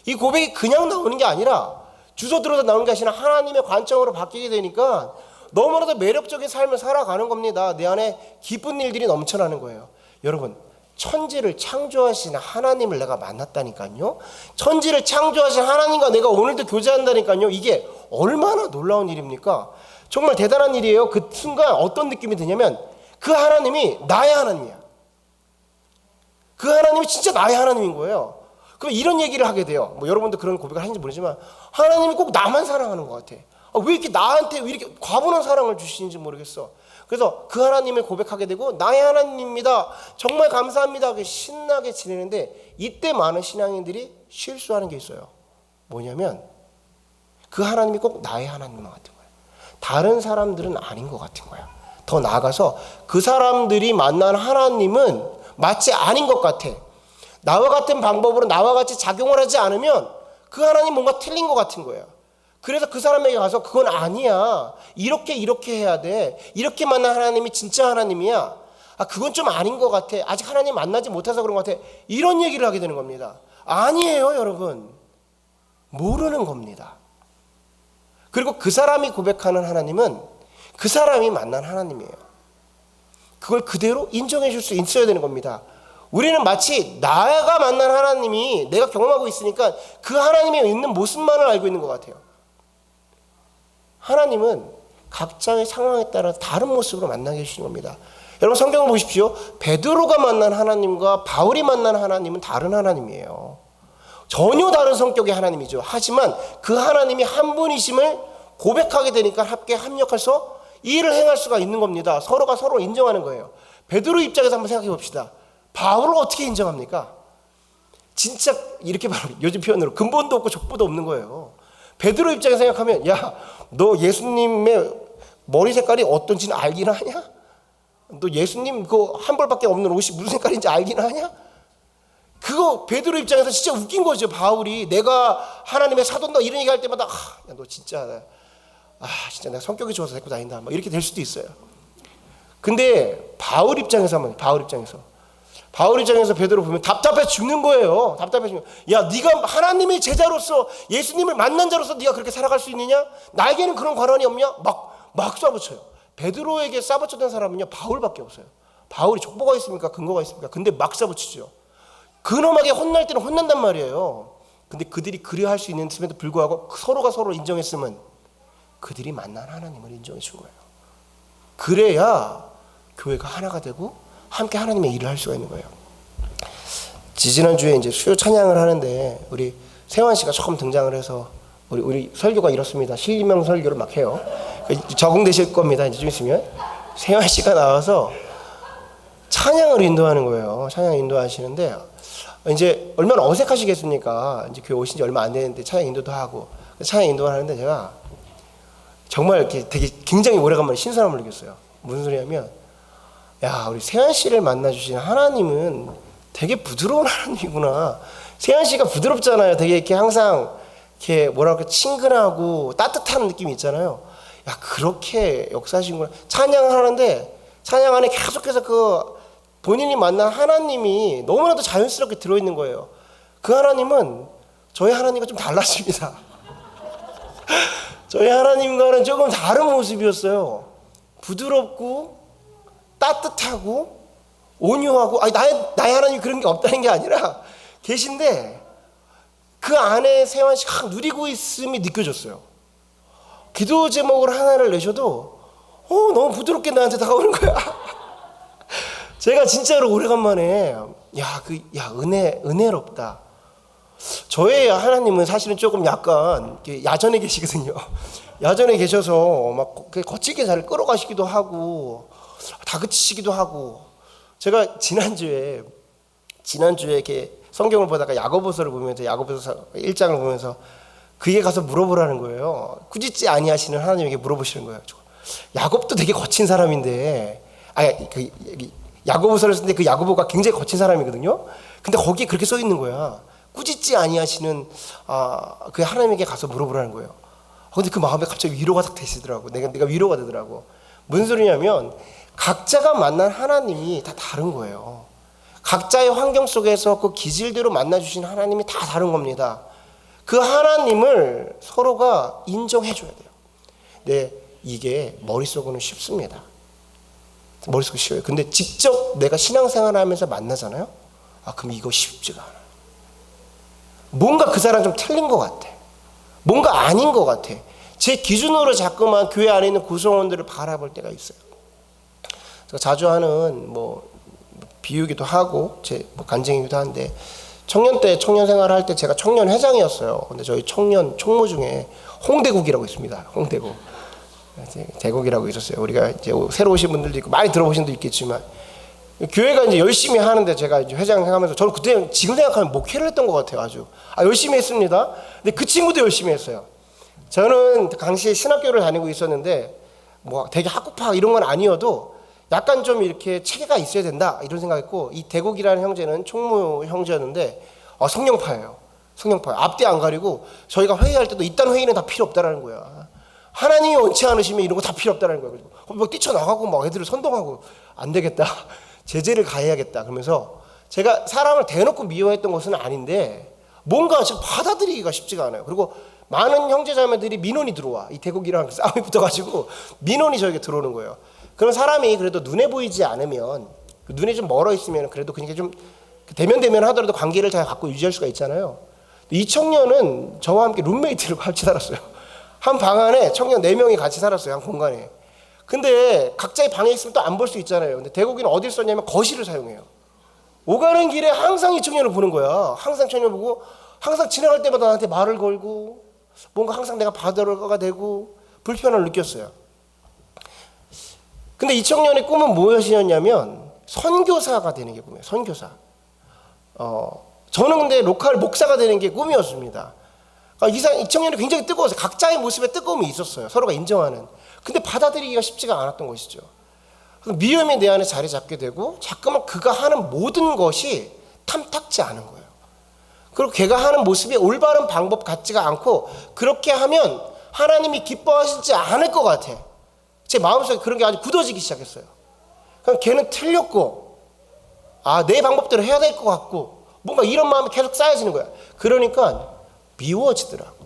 이 고백이 그냥 나오는 게 아니라 주소 들어서 나오는 게 아니라 하나님의 관점으로 바뀌게 되니까 너무나도 매력적인 삶을 살아가는 겁니다. 내 안에 기쁜 일들이 넘쳐나는 거예요. 여러분, 천지를 창조하신 하나님을 내가 만났다니까요. 천지를 창조하신 하나님과 내가 오늘도 교제한다니까요. 이게 얼마나 놀라운 일입니까? 정말 대단한 일이에요. 그 순간 어떤 느낌이 드냐면 그 하나님이 나의 하나님이야. 그 하나님이 진짜 나의 하나님인 거예요. 그럼 이런 얘기를 하게 돼요. 뭐 여러분도 그런 고백을 하는지 모르지만 하나님이 꼭 나만 사랑하는 것 같아. 왜 이렇게 나한테 왜 이렇게 과분한 사랑을 주시는지 모르겠어. 그래서 그 하나님을 고백하게 되고 나의 하나님입니다. 정말 감사합니다. 신나게 지내는데 이때 많은 신앙인들이 실수하는 게 있어요. 뭐냐면 그 하나님이 꼭 나의 하나님만 같은 거예요. 다른 사람들은 아닌 것 같은 거예요. 더 나아가서 그 사람들이 만난 하나님은 마치 아닌 것 같아. 나와 같은 방법으로 나와 같이 작용을 하지 않으면 그 하나님 뭔가 틀린 것 같은 거예요. 그래서 그 사람에게 가서 그건 아니야. 이렇게 해야 돼. 이렇게 만난 하나님이 진짜 하나님이야. 아, 그건 좀 아닌 것 같아. 아직 하나님 만나지 못해서 그런 것 같아. 이런 얘기를 하게 되는 겁니다. 아니에요, 여러분. 모르는 겁니다. 그리고 그 사람이 고백하는 하나님은 그 사람이 만난 하나님이에요. 그걸 그대로 인정해 줄 수 있어야 되는 겁니다. 우리는 마치 나가 만난 하나님이 내가 경험하고 있으니까 그 하나님의 있는 모습만을 알고 있는 것 같아요. 하나님은 각자의 상황에 따라 다른 모습으로 만나게 해주시는 겁니다. 여러분 성경을 보십시오. 베드로가 만난 하나님과 바울이 만난 하나님은 다른 하나님이에요. 전혀 다른 성격의 하나님이죠. 하지만 그 하나님이 한 분이심을 고백하게 되니까 함께 합력해서 일을 행할 수가 있는 겁니다. 서로가 서로 인정하는 거예요. 베드로 입장에서 한번 생각해 봅시다. 바울을 어떻게 인정합니까? 진짜 이렇게 말하면 요즘 표현으로 근본도 없고 족보도 없는 거예요. 베드로 입장에서 생각하면 야, 너 예수님의 머리 색깔이 어떤지는 알긴 하냐? 너 예수님 그 한 벌밖에 없는 옷이 무슨 색깔인지 알긴 하냐? 그거 베드로 입장에서 진짜 웃긴 거죠. 바울이 내가 하나님의 사도다 이런 얘기할 때마다 야, 너 진짜 진짜 내가 성격이 좋아서 데리고 다닌다 막 이렇게 될 수도 있어요. 근데 바울 입장에서 바울 입장에서 베드로 보면 답답해 죽는 거예요. 답답해 죽는. 야, 네가 하나님의 제자로서 예수님을 만난 자로서 네가 그렇게 살아갈 수 있느냐? 나에게는 그런 권한이 없냐? 막 쏴붙여요. 베드로에게 쏴붙였던 사람은요 바울밖에 없어요. 바울이 족보가 있습니까? 근거가 있습니까? 근데 막 쏴붙이죠. 근엄하게 혼날 때는 혼난단 말이에요. 근데 그들이 그려 할 수 있는데도 불구하고 서로가 서로를 인정했으면 그들이 만난 하나님을 인정해 준 거예요. 그래야 교회가 하나가 되고 함께 하나님의 일을 할 수가 있는 거예요. 지지난주에 이제 수요 찬양을 하는데 우리 세환 씨가 처음 등장을 해서 우리 설교가 이렇습니다. 실명 설교를 막 해요. 적응되실 겁니다. 이제 좀 있으면 세환 씨가 나와서 찬양을 인도하는 거예요. 찬양 인도하시는데 이제 얼마나 어색하시겠습니까? 이제 교회 오신 지 얼마 안 됐는데 찬양 인도도 하고 찬양 인도를 하는데 제가 정말 이렇게 되게 굉장히 오래간만에 신선함을 느꼈어요. 무슨 소리냐면 야, 우리 세한 씨를 만나주신 하나님은 되게 부드러운 하나님이구나. 세한 씨가 부드럽잖아요. 되게 이렇게 항상 이렇게 뭐랄까 친근하고 따뜻한 느낌이 있잖아요. 야, 그렇게 역사하시는구나. 찬양을 하는데 찬양 안에 계속해서 그 본인이 만난 하나님이 너무나도 자연스럽게 들어있는 거예요. 그 하나님은 저희 하나님과 좀 달랐습니다. 저희 하나님과는 조금 다른 모습이었어요. 부드럽고 따뜻하고 온유하고 나의 하나님이 그런 게 없다는 게 아니라 계신데 그 안에 세환 씨가 누리고 있음이 느껴졌어요. 기도 제목을 하나를 내셔도 너무 부드럽게 나한테 다가오는 거야. 제가 진짜로 오래간만에 은혜롭다. 저의 하나님은 사실은 조금 약간 야전에 계시거든요. 야전에 계셔서 막 거칠게 잘 끌어가시기도 하고 다그치시기도 하고. 제가 지난주에 이렇게 성경을 보다가 야고보서를 보면서 야고보서 1장을 보면서 그에 가서 물어보라는 거예요. 꾸짖지 아니하시는 하나님에게 물어보시는 거예요. 야곱도 되게 거친 사람인데 야고보서를 쓰는데 그 야고보가 굉장히 거친 사람이거든요. 근데 거기에 그렇게 써 있는 거야. 꾸짖지 아니하시는 그 하나님에게 가서 물어보라는 거예요. 근데 그 마음에 갑자기 위로가 딱 되시더라고. 내가 위로가 되더라고. 무슨 소리냐면 각자가 만난 하나님이 다 다른 거예요. 각자의 환경 속에서 그 기질대로 만나주신 하나님이 다 다른 겁니다. 그 하나님을 서로가 인정해줘야 돼요. 근데 이게 머릿속으로는 쉽습니다. 머릿속이 쉬워요. 근데 직접 내가 신앙생활을 하면서 만나잖아요. 그럼 이거 쉽지가 않아요. 뭔가 그 사람 좀 틀린 것 같아. 뭔가 아닌 것 같아. 제 기준으로 자꾸만 교회 안에 있는 구성원들을 바라볼 때가 있어요. 제가 자주 하는 비유기도 하고 제 간증이기도 한데 청년 생활을 할 때 제가 청년 회장이었어요. 근데 저희 청년 총무 중에 홍대국이라고 있습니다. 홍대국. 대국이라고 있었어요. 우리가 이제 새로 오신 분들도 있고 많이 들어보신 분도 있겠지만 교회가 이제 열심히 하는데 제가 이제 회장 하면서 저는 그때 지금 생각하면 목회를 했던 것 같아요. 아주 열심히 했습니다. 근데 그 친구도 열심히 했어요. 저는 당시에 신학교를 다니고 있었는데 되게 학구파 이런 건 아니어도 약간 좀 이렇게 체계가 있어야 된다 이런 생각했고 이 대국이라는 형제는 총무 형제였는데 성령파예요. 성령파. 앞뒤 안 가리고 저희가 회의할 때도 이딴 회의는 다 필요 없다라는 거야. 하나님이 원치 않으시면 이런 거 다 필요 없다는 거예요. 막 뛰쳐나가고 막 애들을 선동하고 안 되겠다. 제재를 가해야겠다. 그러면서 제가 사람을 대놓고 미워했던 것은 아닌데 뭔가 지금 받아들이기가 쉽지가 않아요. 그리고 많은 형제자매들이 민원이 들어와. 이 대국이랑 싸움이 붙어가지고 민원이 저에게 들어오는 거예요. 그런 사람이 그래도 눈에 보이지 않으면 눈에 좀 멀어 있으면 그래도 그냥 좀 대면 하더라도 관계를 잘 갖고 유지할 수가 있잖아요. 이 청년은 저와 함께 룸메이트를 같이 살았어요. 한 방 안에 청년 4명이 같이 살았어요. 한 공간에. 근데 각자의 방에 있으면 또 안 볼 수 있잖아요. 근데 대국이는 어딜 썼냐면 거실을 사용해요. 오가는 길에 항상 이 청년을 보는 거야. 항상 청년 보고 항상 지나갈 때마다 나한테 말을 걸고 뭔가 항상 내가 바다가 되고 불편함을 느꼈어요. 근데 이 청년의 꿈은 무엇이었냐면 선교사가 되는 게 꿈이에요. 선교사. 저는 근데 로컬 목사가 되는 게 꿈이었습니다. 이 청년이 굉장히 뜨거웠어요. 각자의 모습에 뜨거움이 있었어요. 서로가 인정하는. 근데 받아들이기가 쉽지가 않았던 것이죠. 그래서 미움이 내 안에 자리 잡게 되고 자꾸만 그가 하는 모든 것이 탐탁지 않은 거예요. 그리고 걔가 하는 모습이 올바른 방법 같지가 않고 그렇게 하면 하나님이 기뻐하시지 않을 것 같아. 제 마음속에 그런 게 아주 굳어지기 시작했어요. 그럼 걔는 틀렸고 내 방법대로 해야 될 것 같고 뭔가 이런 마음이 계속 쌓여지는 거야. 그러니까 미워지더라고요.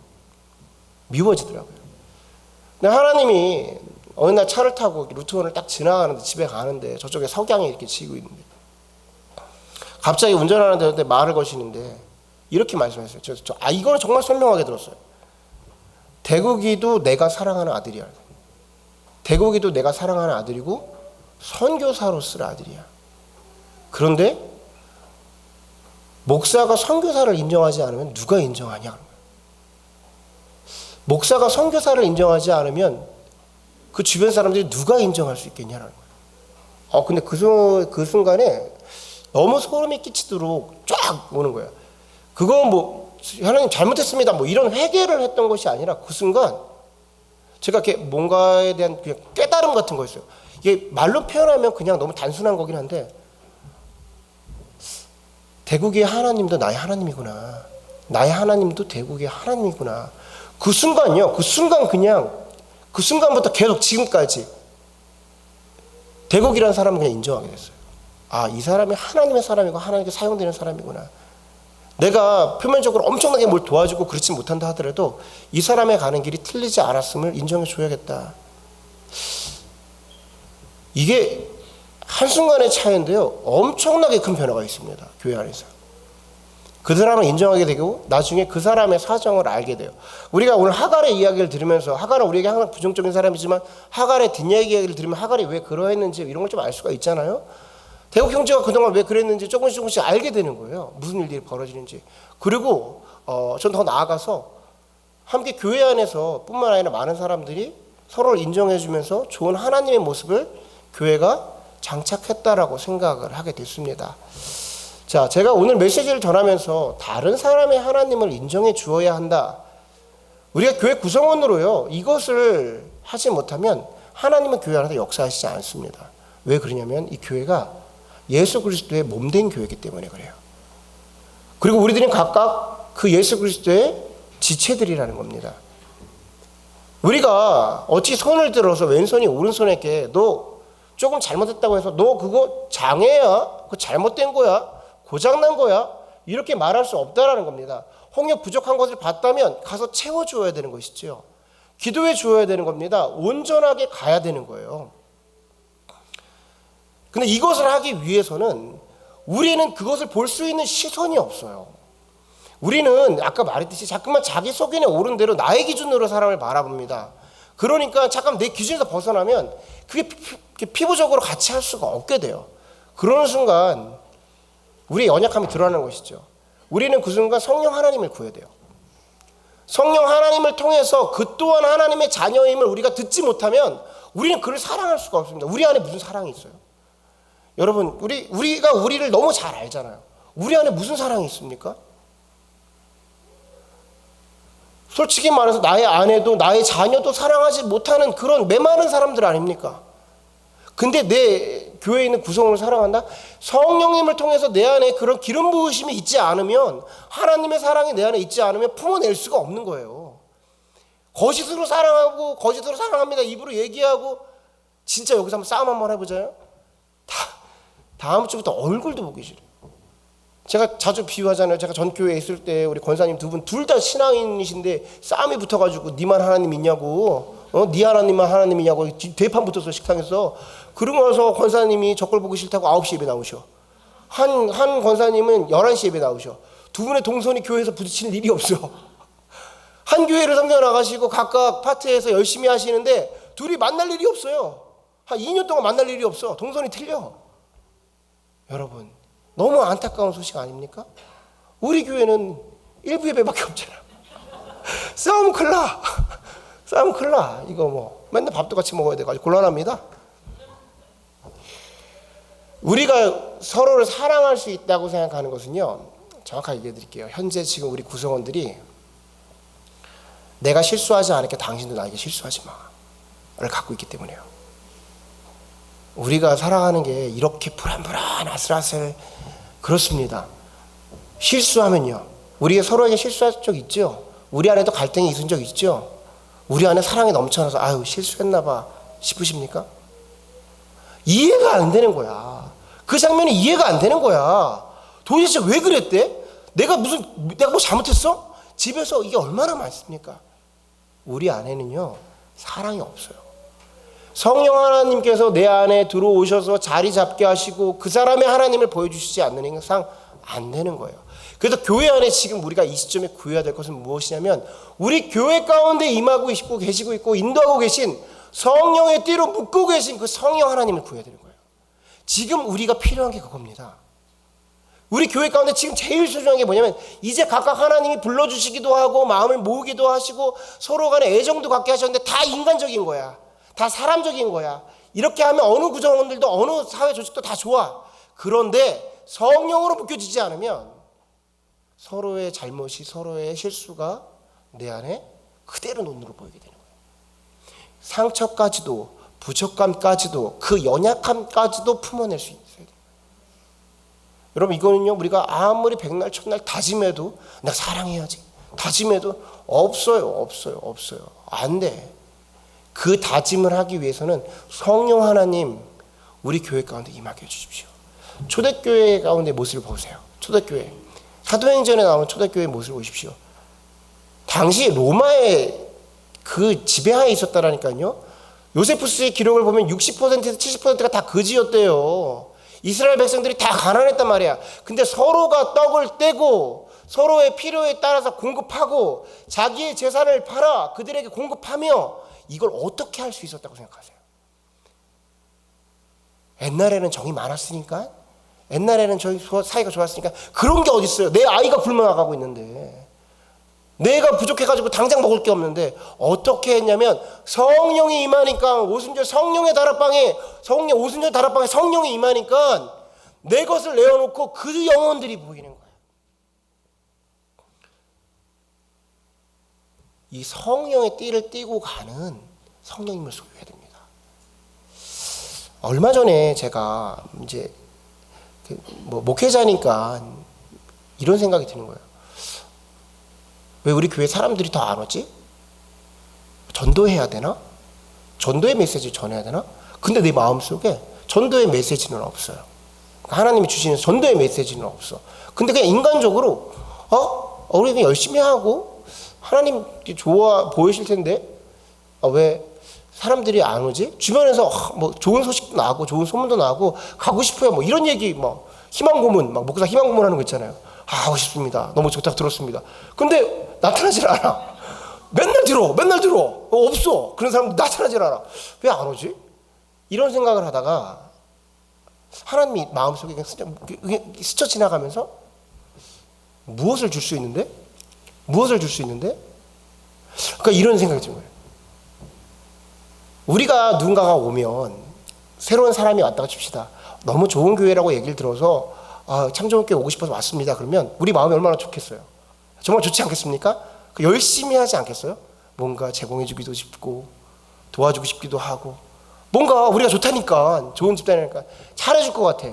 근데 하나님이 어느 날 차를 타고 루트원을 딱 지나가는데 집에 가는데 저쪽에 석양이 이렇게 지고 있는데 갑자기 운전하는데 말을 거시는데 이렇게 말씀했어요. 이거는 정말 선명하게 들었어요. 대국이도 내가 사랑하는 아들이야. 대국이도 내가 사랑하는 아들이고 선교사로 쓸 아들이야. 그런데 목사가 선교사를 인정하지 않으면 누가 인정하냐? 목사가 선교사를 인정하지 않으면 그 주변 사람들이 누가 인정할 수 있겠냐라는 거예요. 근데 그 순간에 너무 소름이 끼치도록 쫙 오는 거예요. 그건 뭐 하나님 잘못했습니다 뭐 이런 회개를 했던 것이 아니라 그 순간 제가 이렇게 뭔가에 대한 그냥 깨달음 같은 거였어요. 이게 말로 표현하면 그냥 너무 단순한 거긴 한데 대국의 하나님도 나의 하나님이구나. 나의 하나님도 대국의 하나님이구나. 그 순간요. 그 순간부터 계속 지금까지 대국이라는 사람을 그냥 인정하게 됐어요. 이 사람이 하나님의 사람이고 하나님께 사용되는 사람이구나. 내가 표면적으로 엄청나게 뭘 도와주고 그렇지 못한다 하더라도 이 사람의 가는 길이 틀리지 않았음을 인정해 줘야겠다. 이게 한순간의 차이인데요. 엄청나게 큰 변화가 있습니다. 교회 안에서. 그 사람을 인정하게 되고 나중에 그 사람의 사정을 알게 돼요. 우리가 오늘 하갈의 이야기를 들으면서 하갈은 우리에게 항상 부정적인 사람이지만 하갈의 뒷이야기를 들으면 하갈이 왜 그러했는지 이런 걸 좀 알 수가 있잖아요. 대국 형제가 그동안 왜 그랬는지 조금씩 알게 되는 거예요. 무슨 일들이 벌어지는지. 그리고 전 더 나아가서 함께 교회 안에서 뿐만 아니라 많은 사람들이 서로를 인정해 주면서 좋은 하나님의 모습을 교회가 장착했다라고 생각을 하게 됐습니다. 자, 제가 오늘 메시지를 전하면서 다른 사람의 하나님을 인정해 주어야 한다. 우리가 교회 구성원으로요, 이것을 하지 못하면 하나님은 교회 안에서 역사하시지 않습니다. 왜 그러냐면 이 교회가 예수 그리스도의 몸된 교회이기 때문에 그래요. 그리고 우리들은 각각 그 예수 그리스도의 지체들이라는 겁니다. 우리가 어찌 손을 들어서 왼손이 오른손에게 너 조금 잘못했다고 해서 너 그거 장애야, 그거 잘못된 거야, 고장난 거야 이렇게 말할 수 없다라는 겁니다. 홍역 부족한 것을 봤다면 가서 채워주어야 되는 것이죠. 기도해 주어야 되는 겁니다. 온전하게 가야 되는 거예요. 근데 이것을 하기 위해서는 우리는 그것을 볼 수 있는 시선이 없어요. 우리는 아까 말했듯이 자꾸만 자기 속인에 오른 대로 나의 기준으로 사람을 바라봅니다. 그러니까 잠깐 내 기준에서 벗어나면 그게 피부적으로 같이 할 수가 없게 돼요. 그러는 순간 우리의 연약함이 드러나는 것이죠. 우리는 그 순간 성령 하나님을 구해야 돼요. 성령 하나님을 통해서 그 또한 하나님의 자녀임을 우리가 듣지 못하면 우리는 그를 사랑할 수가 없습니다. 우리 안에 무슨 사랑이 있어요? 여러분, 우리가 우리를 너무 잘 알잖아요. 우리 안에 무슨 사랑이 있습니까? 솔직히 말해서 나의 아내도 나의 자녀도 사랑하지 못하는 그런 메마른 사람들 아닙니까? 근데 내 교회에 있는 구성원을 사랑한다? 성령님을 통해서 내 안에 그런 기름 부으심이 있지 않으면, 하나님의 사랑이 내 안에 있지 않으면 품어낼 수가 없는 거예요. 거짓으로 사랑하고 거짓으로 사랑합니다 입으로 얘기하고 진짜 여기서 한번 싸움 한번 해보자요. 다음 주부터 얼굴도 보기 싫어요. 제가 자주 비유하잖아요. 제가 전 교회에 있을 때 우리 권사님 두 분 둘 다 신앙인이신데 싸움이 붙어가지고 니만 하나님 있냐고, 니 하나님만 하나님이냐고 대판 붙었어 식당에서. 그러고 나서 권사님이 저걸 보기 싫다고 9시 예배 나오셔. 한 권사님은 11시 예배 나오셔. 두 분의 동선이 교회에서 부딪히는 일이 없어. 한 교회를 섬겨 나가시고 각각 파트에서 열심히 하시는데 둘이 만날 일이 없어요. 한 2년 동안 만날 일이 없어. 동선이 틀려. 여러분, 너무 안타까운 소식 아닙니까? 우리 교회는 일부 예배밖에 없잖아. 싸움 큰일 나. 싸움 큰일 나. 이거 뭐 맨날 밥도 같이 먹어야 돼가지고 곤란합니다. 우리가 서로를 사랑할 수 있다고 생각하는 것은요, 정확하게 얘기해 드릴게요. 현재 지금 우리 구성원들이 내가 실수하지 않을게 당신도 나에게 실수하지 마. 갖고 있기 때문에요. 우리가 살아가는 게 이렇게 불안불안 아슬아슬 그렇습니다. 실수하면요, 우리가 서로에게 실수할 적 있죠. 우리 안에도 갈등이 있은 적 있죠. 우리 안에 사랑이 넘쳐나서 아유 실수했나 봐 싶으십니까? 이해가 안 되는 거야. 그 장면이 이해가 안 되는 거야. 도대체 왜 그랬대? 내가 뭐 잘못했어? 집에서 이게 얼마나 많습니까? 우리 안에는요 사랑이 없어요. 성령 하나님께서 내 안에 들어오셔서 자리 잡게 하시고 그 사람의 하나님을 보여주시지 않는 이상 안 되는 거예요. 그래서 교회 안에 지금 우리가 이 시점에 구해야 될 것은 무엇이냐면, 우리 교회 가운데 임하고 계시고 있고 인도하고 계신 성령의 띠로 묶고 계신 그 성령 하나님을 구해야 되는 거예요. 지금 우리가 필요한 게 그겁니다. 우리 교회 가운데 지금 제일 소중한 게 뭐냐면, 이제 각각 하나님이 불러주시기도 하고 마음을 모으기도 하시고 서로 간에 애정도 갖게 하셨는데 다 인간적인 거야. 다 사람적인 거야. 이렇게 하면 어느 구성원들도 어느 사회 조직도 다 좋아. 그런데 성령으로 묶여지지 않으면 서로의 잘못이, 서로의 실수가 내 안에 그대로 눈으로 보이게 되는 거예요. 상처까지도 부족감까지도 그 연약함까지도 품어낼 수 있어야 돼요. 여러분, 이거는요 우리가 아무리 백날 첫날 다짐해도 나 사랑해야지 다짐해도 없어요. 안 돼. 그 다짐을 하기 위해서는 성령 하나님 우리 교회 가운데 임하게 해주십시오. 초대교회 가운데 모습을 보세요. 초대교회 사도행전에 나오는 초대교회의 모습을 보십시오. 당시 로마의 그 지배하에 있었다라니까요. 요세푸스의 기록을 보면 60%에서 70%가 다 거지였대요. 이스라엘 백성들이 다 가난했단 말이야. 근데 서로가 떡을 떼고 서로의 필요에 따라서 공급하고 자기의 재산을 팔아 그들에게 공급하며 이걸 어떻게 할 수 있었다고 생각하세요? 옛날에는 정이 많았으니까, 옛날에는 저희 사이가 좋았으니까. 그런 게 어디 있어요? 내 아이가 굶어 나가고 있는데, 내가 부족해가지고 당장 먹을 게 없는데 어떻게 했냐면, 성령이 임하니까 오순절 성령의 다락방에 성령이 임하니까 내 것을 내어놓고 그 영혼들이 보이는 거예요. 이 성령의 띠를 띠고 가는 성령님을 소유해야 됩니다. 얼마 전에 제가 이제 목회자니까 이런 생각이 드는 거예요. 왜 우리 교회 사람들이 더 안 오지? 전도해야 되나? 전도의 메시지를 전해야 되나? 근데 내 마음속에 전도의 메시지는 없어요. 하나님이 주시는 전도의 메시지는 없어. 근데 그냥 인간적으로 우리 그냥 열심히 하고 하나님 좋아 보이실 텐데 왜 사람들이 안 오지? 주변에서 뭐 좋은 소식도 나고 좋은 소문도 나고 가고 싶어요. 뭐 이런 얘기, 뭐 희망 고문, 막 목사 희망 고문하는 거 있잖아요. 하고 싶습니다. 너무 좋다 들었습니다. 근데 나타나질 않아. 맨날 들어. 없어. 그런 사람 나타나질 않아. 왜 안 오지? 이런 생각을 하다가 하나님이 마음속에 그냥 스쳐 지나가면서 무엇을 줄 수 있는데? 그러니까 이런 생각이 드는 거예요. 우리가 누군가가 오면, 새로운 사람이 왔다고 칩시다. 너무 좋은 교회라고 얘기를 들어서 창조교회 오고 싶어서 왔습니다. 그러면 우리 마음이 얼마나 좋겠어요. 정말 좋지 않겠습니까? 열심히 하지 않겠어요? 뭔가 제공해주기도 싶고 도와주고 싶기도 하고, 뭔가 우리가 좋다니까, 좋은 집단이니까 잘해줄 것 같아.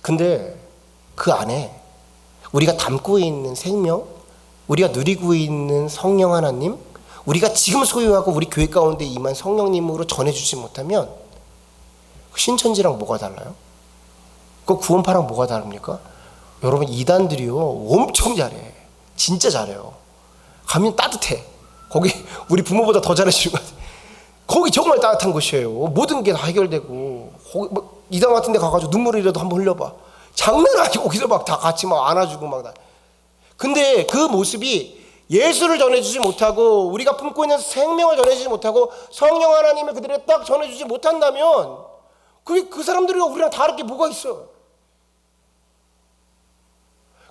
근데 그 안에 우리가 담고 있는 생명, 우리가 누리고 있는 성령 하나님, 우리가 지금 소유하고 우리 교회 가운데 임한 성령님으로 전해주지 못하면 신천지랑 뭐가 달라요? 그 구원파랑 뭐가 다릅니까? 여러분, 이단들이요 엄청 잘해. 진짜 잘해요. 가면 따뜻해. 거기 우리 부모보다 더 잘해주는 것 같아요. 거기 정말 따뜻한 곳이에요. 모든 게 다 해결되고. 거기 뭐 이단 같은 데 가가지고 눈물이라도 한번 흘려봐. 장난 아니고 거기서 막 다 같이 막 안아주고 막. 근데 그 모습이 예수를 전해주지 못하고 우리가 품고 있는 생명을 전해주지 못하고 성령 하나님을 그들에게 딱 전해주지 못한다면 그게 그 사람들이랑 우리랑 다를 게 뭐가 있어?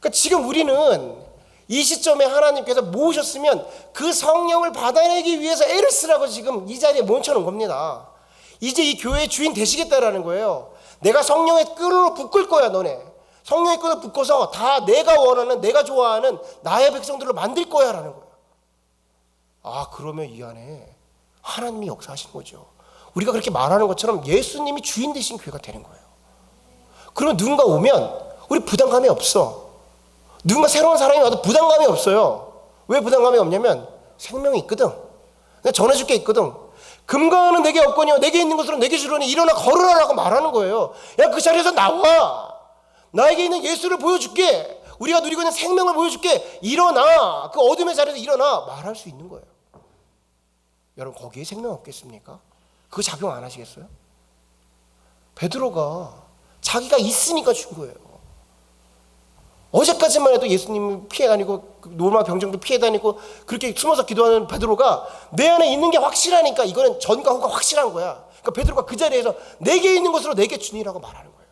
그러니까 지금 우리는 이 시점에 하나님께서 모으셨으면 그 성령을 받아내기 위해서 애를 쓰라고 지금 이 자리에 모셔놓은 겁니다. 이제 이 교회의 주인 되시겠다라는 거예요. 내가 성령의 끈으로 묶을 거야, 너네. 성령의 끈을 묶어서 다 내가 원하는, 내가 좋아하는 나의 백성들로 만들 거야 라는 거예요. 그러면 이 안에 하나님이 역사하신 거죠. 우리가 그렇게 말하는 것처럼 예수님이 주인 되신 교회가 되는 거예요. 그러면 누군가 오면 우리 부담감이 없어. 누군가 새로운 사람이 와도 부담감이 없어요. 왜 부담감이 없냐면 생명이 있거든. 내가 전해줄 게 있거든. 금과 은은 내게 없거니와 내게 있는 것으로 내게 주려니 일어나 걸으라라고 말하는 거예요. 야, 그 자리에서 나와. 나에게 있는 예수를 보여줄게. 우리가 누리고 있는 생명을 보여줄게. 일어나. 그 어둠의 자리에서 일어나. 말할 수 있는 거예요. 여러분, 거기에 생명 없겠습니까? 그거 작용 안 하시겠어요? 베드로가 자기가 있으니까 준 거예요. 어제까지만 해도 예수님을 피해 다니고 로마 병정도 피해 다니고 그렇게 숨어서 기도하는 베드로가 내 안에 있는 게 확실하니까 이거는 전과 후가 확실한 거야. 그러니까 베드로가 그 자리에서 내게 있는 것으로 내게 주니라고 말하는 거예요.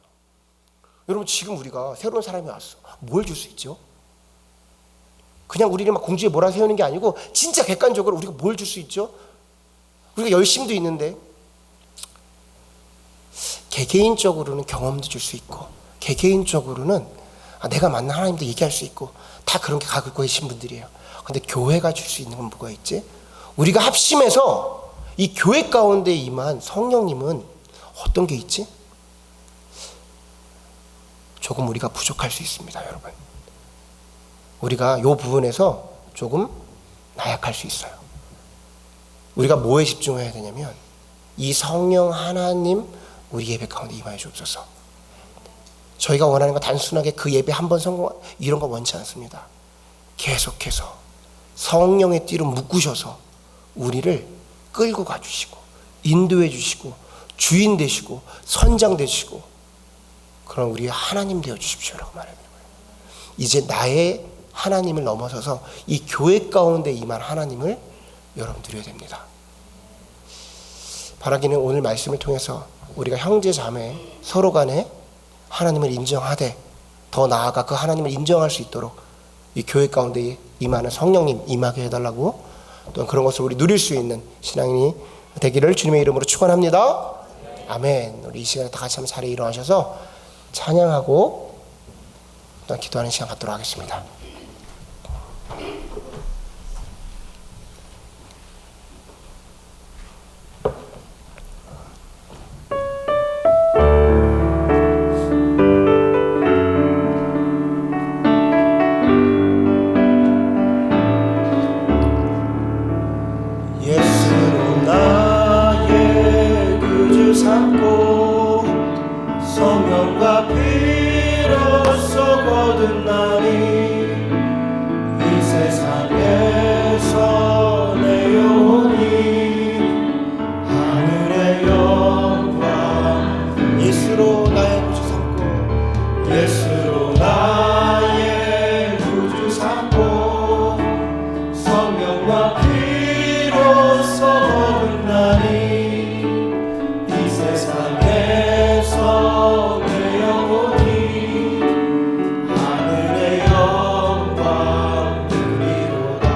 여러분, 지금 우리가 새로운 사람이 왔어. 뭘 줄 수 있죠? 그냥 우리를 막 공주에 몰아세우는 게 아니고 진짜 객관적으로 우리가 뭘 줄 수 있죠? 우리가 열심도 있는데 개개인적으로는 경험도 줄 수 있고 개개인적으로는 내가 만난 하나님도 얘기할 수 있고 다 그런 게 갖고 계신 분들이에요. 근데 교회가 줄 수 있는 건 뭐가 있지? 우리가 합심해서 이 교회 가운데 임한 성령님은 어떤 게 있지? 조금 우리가 부족할 수 있습니다, 여러분. 우리가 이 부분에서 조금 나약할 수 있어요. 우리가 뭐에 집중해야 되냐면 이 성령 하나님 우리 예배 가운데 임하여 주옵소서. 저희가 원하는 건 단순하게 그 예배 한 번 성공 이런 거 원치 않습니다. 계속해서 성령의 띠로 묶으셔서 우리를 끌고 가주시고 인도해 주시고 주인 되시고 선장 되시고 그런 우리의 하나님 되어 주십시오라고 말하는 거예요. 이제 나의 하나님을 넘어서서 이 교회 가운데 임한 하나님을 여러분 드려야 됩니다. 바라기는 오늘 말씀을 통해서 우리가 형제 자매 서로 간에 하나님을 인정하되 더 나아가 그 하나님을 인정할 수 있도록 이 교회 가운데 임하는 성령님 임하게 해달라고 또 그런 것을 우리 누릴 수 있는 신앙인이 되기를 주님의 이름으로 축원합니다. 아멘. 우리 이 시간에 다 같이 한번 자리에 일어나셔서 찬양하고 또 기도하는 시간 갖도록 하겠습니다. 성령과 피로써 거듭나니 이 세상에서 내 영혼이 하늘의 영광 예수로 나의 구주 삼고 예수로 나의 구주 삼고 성령과 피로써 거듭나니 이 세상에서 내 영혼이 하늘의 영광 누리로다.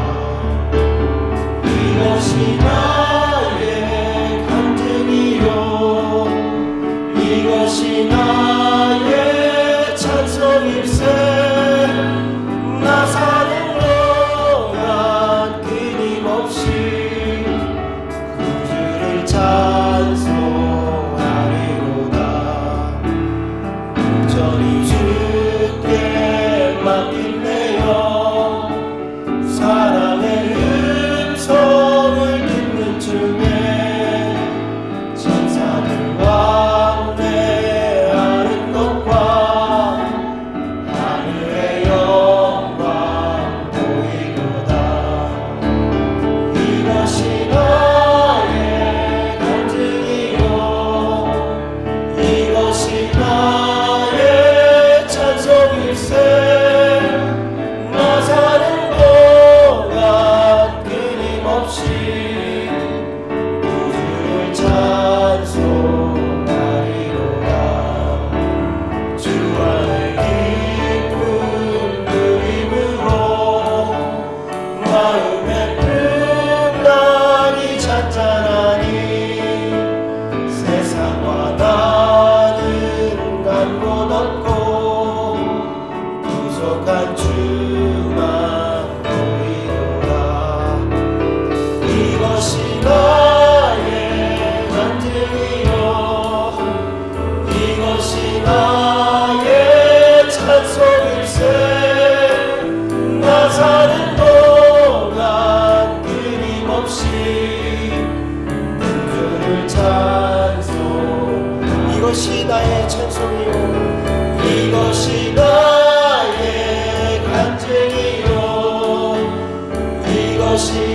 이것이 나의 간증이요 이것이 나의 찬송일세. 나 사는 동안 끊임없이 구주를 찬송하리로다. 온전히 주께 맡긴 내 영 사랑의 음성을 듣는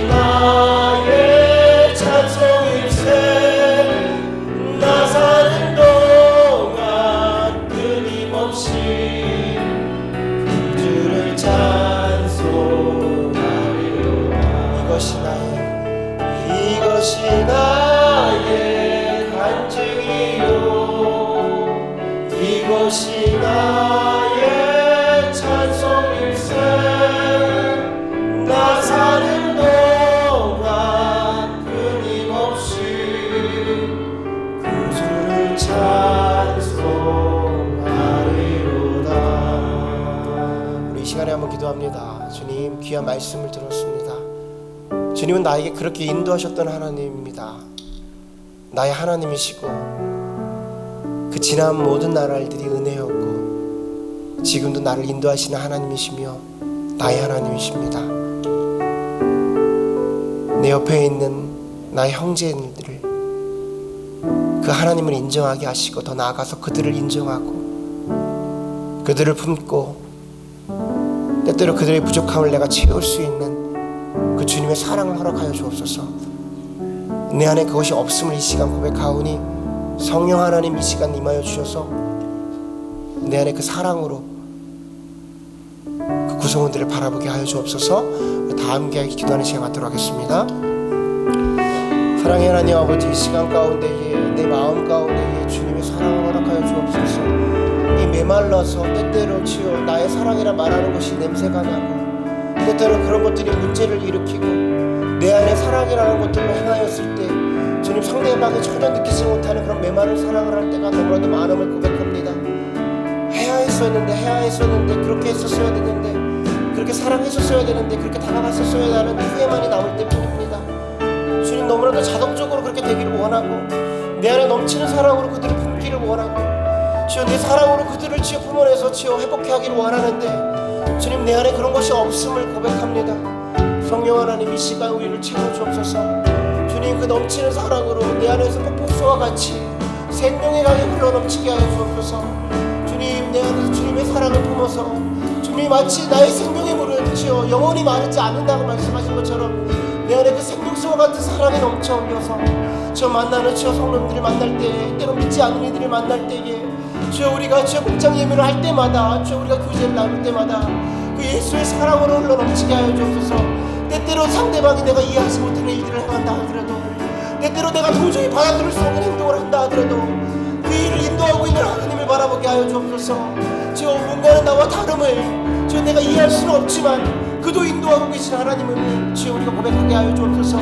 나의 찬송일세 나 사는 동안 끊임없이 주를 찬송하리로다. 이것이 나의 간증이요 이것이 나의 찬송일세 나 사는 동안 끊임없이 구주를 찬송하리로다. 우리 이 시간에 한번 기도합니다. 주님, 귀한 말씀을 들었습니다. 주님은 나에게 그렇게 인도하셨던 하나님입니다. 나의 하나님이시고 그 지난 모든 나라들이 은혜였고 지금도 나를 인도하시는 하나님이시며 나의 하나님이십니다. 내 옆에 있는 나의 형제들을 그 하나님을 인정하게 하시고 더 나아가서 그들을 인정하고 그들을 품고 때때로 그들의 부족함을 내가 채울 수 있는 그 주님의 사랑을 허락하여 주옵소서. 내 안에 그것이 없음을 이 시간 고백하오니 성령 하나님 이 시간 임하여 주셔서 내 안에 그 사랑으로 그 구성원들을 바라보게 하여 주옵소서. 다 함께 기도하는 시간 갖도록 하겠습니다. 사랑의 하나님 아버지, 이 시간 가운데에 내 마음 가운데에 주님의 사랑을 허락하여 주옵소서. 이 메말라서 때때로 주여 나의 사랑이라 말하는 것이 냄새가 나고 때때로 그런 것들이 문제를 일으키고 내 안에 사랑이라는 것들로 행하였을 때 주님 상대방이 전혀 느끼지 못하는 그런 메마른 사랑을 할 때가 너무나도 많음을 고백합니다. 해야 했었는데 그렇게 했었어야 되는데 그렇게 사랑했었어야 되는데 그렇게 다가갔었어야 하는 후회만이 남을 때뿐입니다. 주님, 너무나도 자동적으로 그렇게 되기를 원하고 내 안에 넘치는 사랑으로 그들을 품기를 원하고 주여 내 사랑으로 그들을 주여 품어내서 주여 회복해 하기를 원하는데 주님, 내 안에 그런 것이 없음을 고백합니다. 성령 하나님 이 시간 우리를 채워주옵소서. 주님, 그 넘치는 사랑으로 내 안에서 폭포수와 같이 생명의 강이 흘러넘치게 하여 주옵소서. 주님, 내 안에서 주님의 사랑을 품어서 주님이 마치 나의 생명의 물은 주여 영원히 마르지 않는다고 말씀하신 것처럼 내 안에 그 생명수와 같은 사랑이 넘쳐 흘려서 저 만나는 주여 성령들을 만날 때 때로 믿지 않는 이들을 만날 때에 주여 우리가 주여 복장 예배를 할 때마다 주여 우리가 교제를 나눌 때마다 그 예수의 사랑으로 흘러넘치게 하여 주옵소서. 때때로 상대방이 내가 이해하지 못하는 일들을 행한다 하더라도 때때로 내가 도저히 받아들일 수 없는 행동을 한다 하더라도 그 일을 인도하고 있는 하나님을 바라보게 하여 주옵소서. 주여 뭔가는 나와 다름을 주여 내가 이해할 수는 없지만 그도 인도하고 계신 하나님을 주여 우리가 고백하게 하여 주옵소서.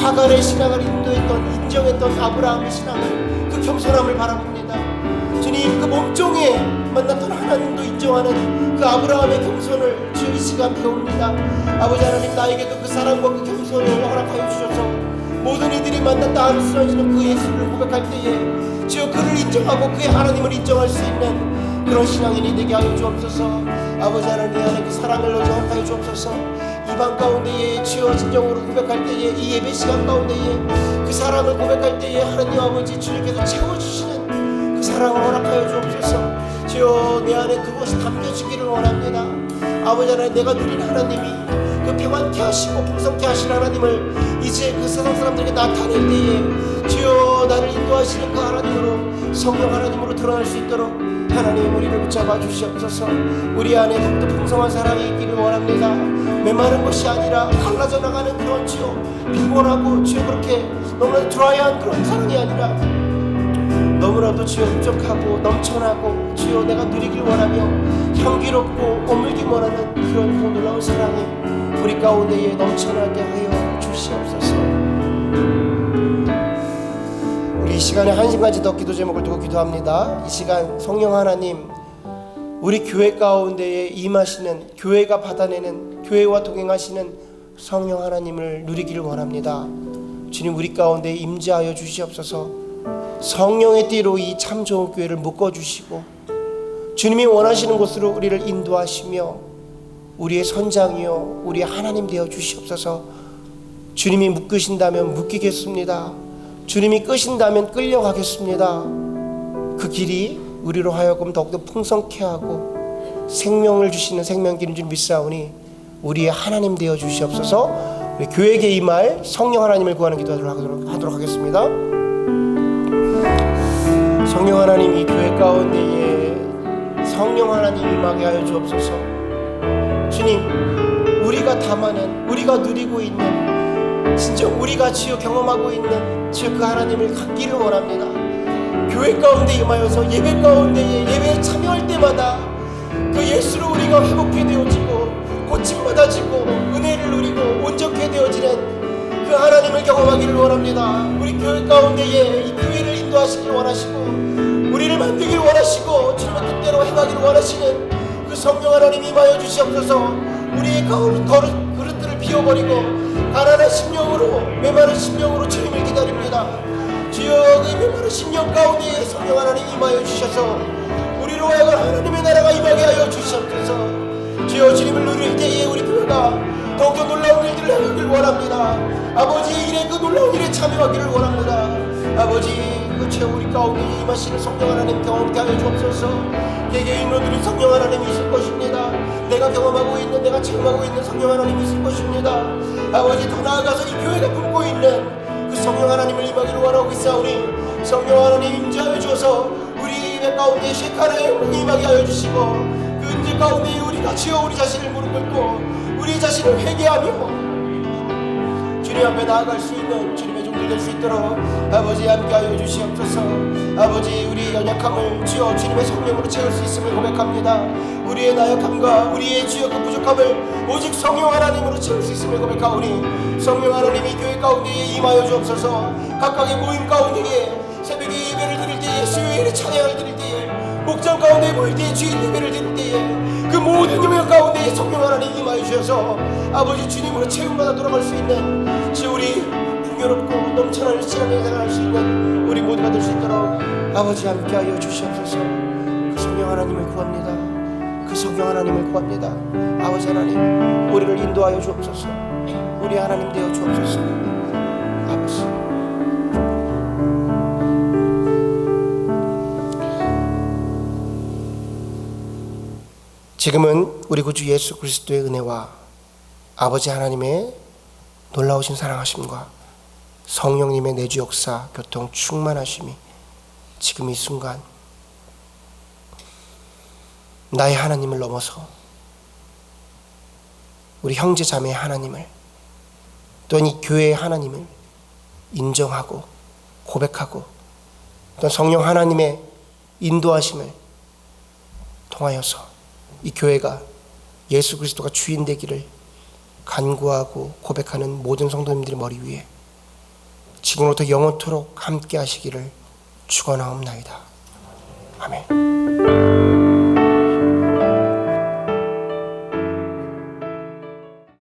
하갈의 신앙을 인정했던 아브라함의 신앙을 그 겸손함을 바라봅니다. 주님, 그 몸종에 만났던 하나님도 인정하는 그 아브라함의 겸손을 주여 이 시간 배웁니다. 아버지 하나님, 나에게도 그 사랑과 그 겸손을 허락하여 주셔서 모든 이들이 만났다 하루 쓰러지는 그 예수를 고백할 때에 주여 그를 인정하고 그의 하나님을 인정할 수 있는 그런 신앙인이 되게 하여 주옵소서. 아버지 하나님, 내 안에 그 사랑을 허락하여 주옵소서. 이방 가운데에 주여 진정으로 고백할 때에 이 예배 시간 가운데에 그 사랑을 고백할 때에 하나님 아버지 주님께서 채워주시는 그 사랑을 허락하여 주옵소서. 주여 내 안에 그것이 담겨지기를 원합니다. 아버지 하나님, 내가 누린 하나님이 그 평안케 하시고 풍성케 하신 하나님을 이제 그 세상 사람들에게 나타낼 때에 주여 나를 인도하시는 그 하나님으로 성령 하나님으로 드러날 수 있도록 하나님 우리를 붙잡아 주시옵소서. 우리 안에 더욱더 풍성한 사랑이 있기를 원합니다. 메마른 것이 아니라 갈라져 나가는 그런 주여 빈곤하고 주여 그렇게 너무나 드라이한 그런 사랑이 아니라 너무나도 주여 부족하고 넘쳐나고 주여 내가 누리길 원하며 향기롭고 오물기 원하는 그런 놀라운 사랑이 우리 가운데에 넘쳐나게 하여 주시옵소서. 우리 이 시간에 한 시간까지 더 기도 제목을 두고 기도합니다. 이 시간 성령 하나님 우리 교회 가운데에 임하시는, 교회가 받아내는, 교회와 동행하시는 성령 하나님을 누리기를 원합니다. 주님, 우리 가운데 임재하여 주시옵소서. 성령의 띠로 이 참 좋은 교회를 묶어주시고 주님이 원하시는 곳으로 우리를 인도하시며 우리의 선장이요 우리의 하나님 되어 주시옵소서. 주님이 묶으신다면 묶이겠습니다. 주님이 끄신다면 끌려가겠습니다. 그 길이 우리로 하여금 더욱더 풍성케 하고 생명을 주시는 생명길인 줄 믿사오니 우리의 하나님 되어 주시옵소서. 우리 교회에게 임할 성령 하나님을 구하는 기도하도록 하겠습니다. 성령 하나님, 이 교회 가운데에 성령 하나님 임하게 하여 주옵소서. 주님, 우리가 담아낸, 우리가 누리고 있는, 진짜 우리가 주여 경험하고 있는 주여 그 하나님을 갖기를 원합니다. 교회 가운데 임하여서 예배 가운데에 예배에 참여할 때마다 그 예수로 우리가 회복해 되어지고 고침받아지고 은혜를 누리고 온전케 되어지는 그 하나님을 경험하기를 원합니다. 우리 교회 가운데에 이 교회를 인도하시길 원하시고 우리를 만들길 원하시고 주님의 뜻대로 행하기를 원하시는 그 성령 하나님 임하여 주시옵소서. 우리의 그릇들을 비워버리고 가난한 심령으로, 메마른 심령으로 주님을 기다립니다. 주여, 그 메마른 심령 가운데에 성령 하나님 임하여 주셔서 우리로 하여금 하나님의 나라가 임하게 하여 주시옵소서. 주여, 주님을 누릴 때에 우리 교회가 더욱더 놀라운 일들을 행하길 원합니다. 아버지의 일에, 그 놀라운 일에 참여하기를 원합니다. 아버지, 그 주여, 우리 가운데 임하시는 성령 하나님 경험케 하여 주옵소서. 개개인으로 누린 성령 하나님이 있을 것입니다. 내가 경험하고 있는, 내가 체험하고 있는 성령 하나님이 있을 것입니다. 아버지, 더 나아가서 이 교회가 품고 있는 그 성령 하나님을 임하기를 원하고 있사오니 성령 하나님 임재하여 주어서 우리 예배 가운데 쉐카나의 영광이 임하게 하여 주시고 그 은재 가운데 우리가 지어 우리 자신을 무릎 꿇고 우리 자신을 회개하며 주님 앞에 나아갈 수 있는 주님의 종들 될 수 있도록 아버지 함께하여 주시옵소서. 아버지, 우리의 연약함을 주여 주님의 성령으로 채울 수 있음을 고백합니다. 우리의 나약함과 우리의 주여 그 부족함을 오직 성령 하나님으로 채울 수 있음을 고백하오니 성령 하나님이 교회 가운데에 임하여 주옵소서. 각각의 모임 가운데에 새벽에 예배를 드릴 때에, 수요일에 찬양을 드릴 때에, 목장 가운데 모일 때에, 주일 예배를 드릴 때에 그 모든 예배 가운데에 성령 하나님 임하여 주셔서 아버지 주님으로 채움받아 돌아갈 수 있는 주 우리 풍요롭고 넘쳐나는 신앙을 생활할 수 있는 우리 모두가 될 수 있도록 아버지 함께하여 주시옵소서. 그 성령 하나님을 구합니다. 그 성령 하나님을 구합니다. 아버지 하나님, 우리를 인도하여 주옵소서. 우리 하나님 되어 주옵소서. 아버지, 지금은 우리 구주 예수 그리스도의 은혜와 아버지 하나님의 놀라우신 사랑하심과 성령님의 내주 역사, 교통, 충만하심이 지금 이 순간 나의 하나님을 넘어서 우리 형제 자매의 하나님을 또한 이 교회의 하나님을 인정하고 고백하고 또한 성령 하나님의 인도하심을 통하여서 이 교회가 예수 그리스도가 주인 되기를 간구하고 고백하는 모든 성도님들의 머리 위에 지금부터 영원토록 함께 하시기를 축원하옵나이다. 아멘.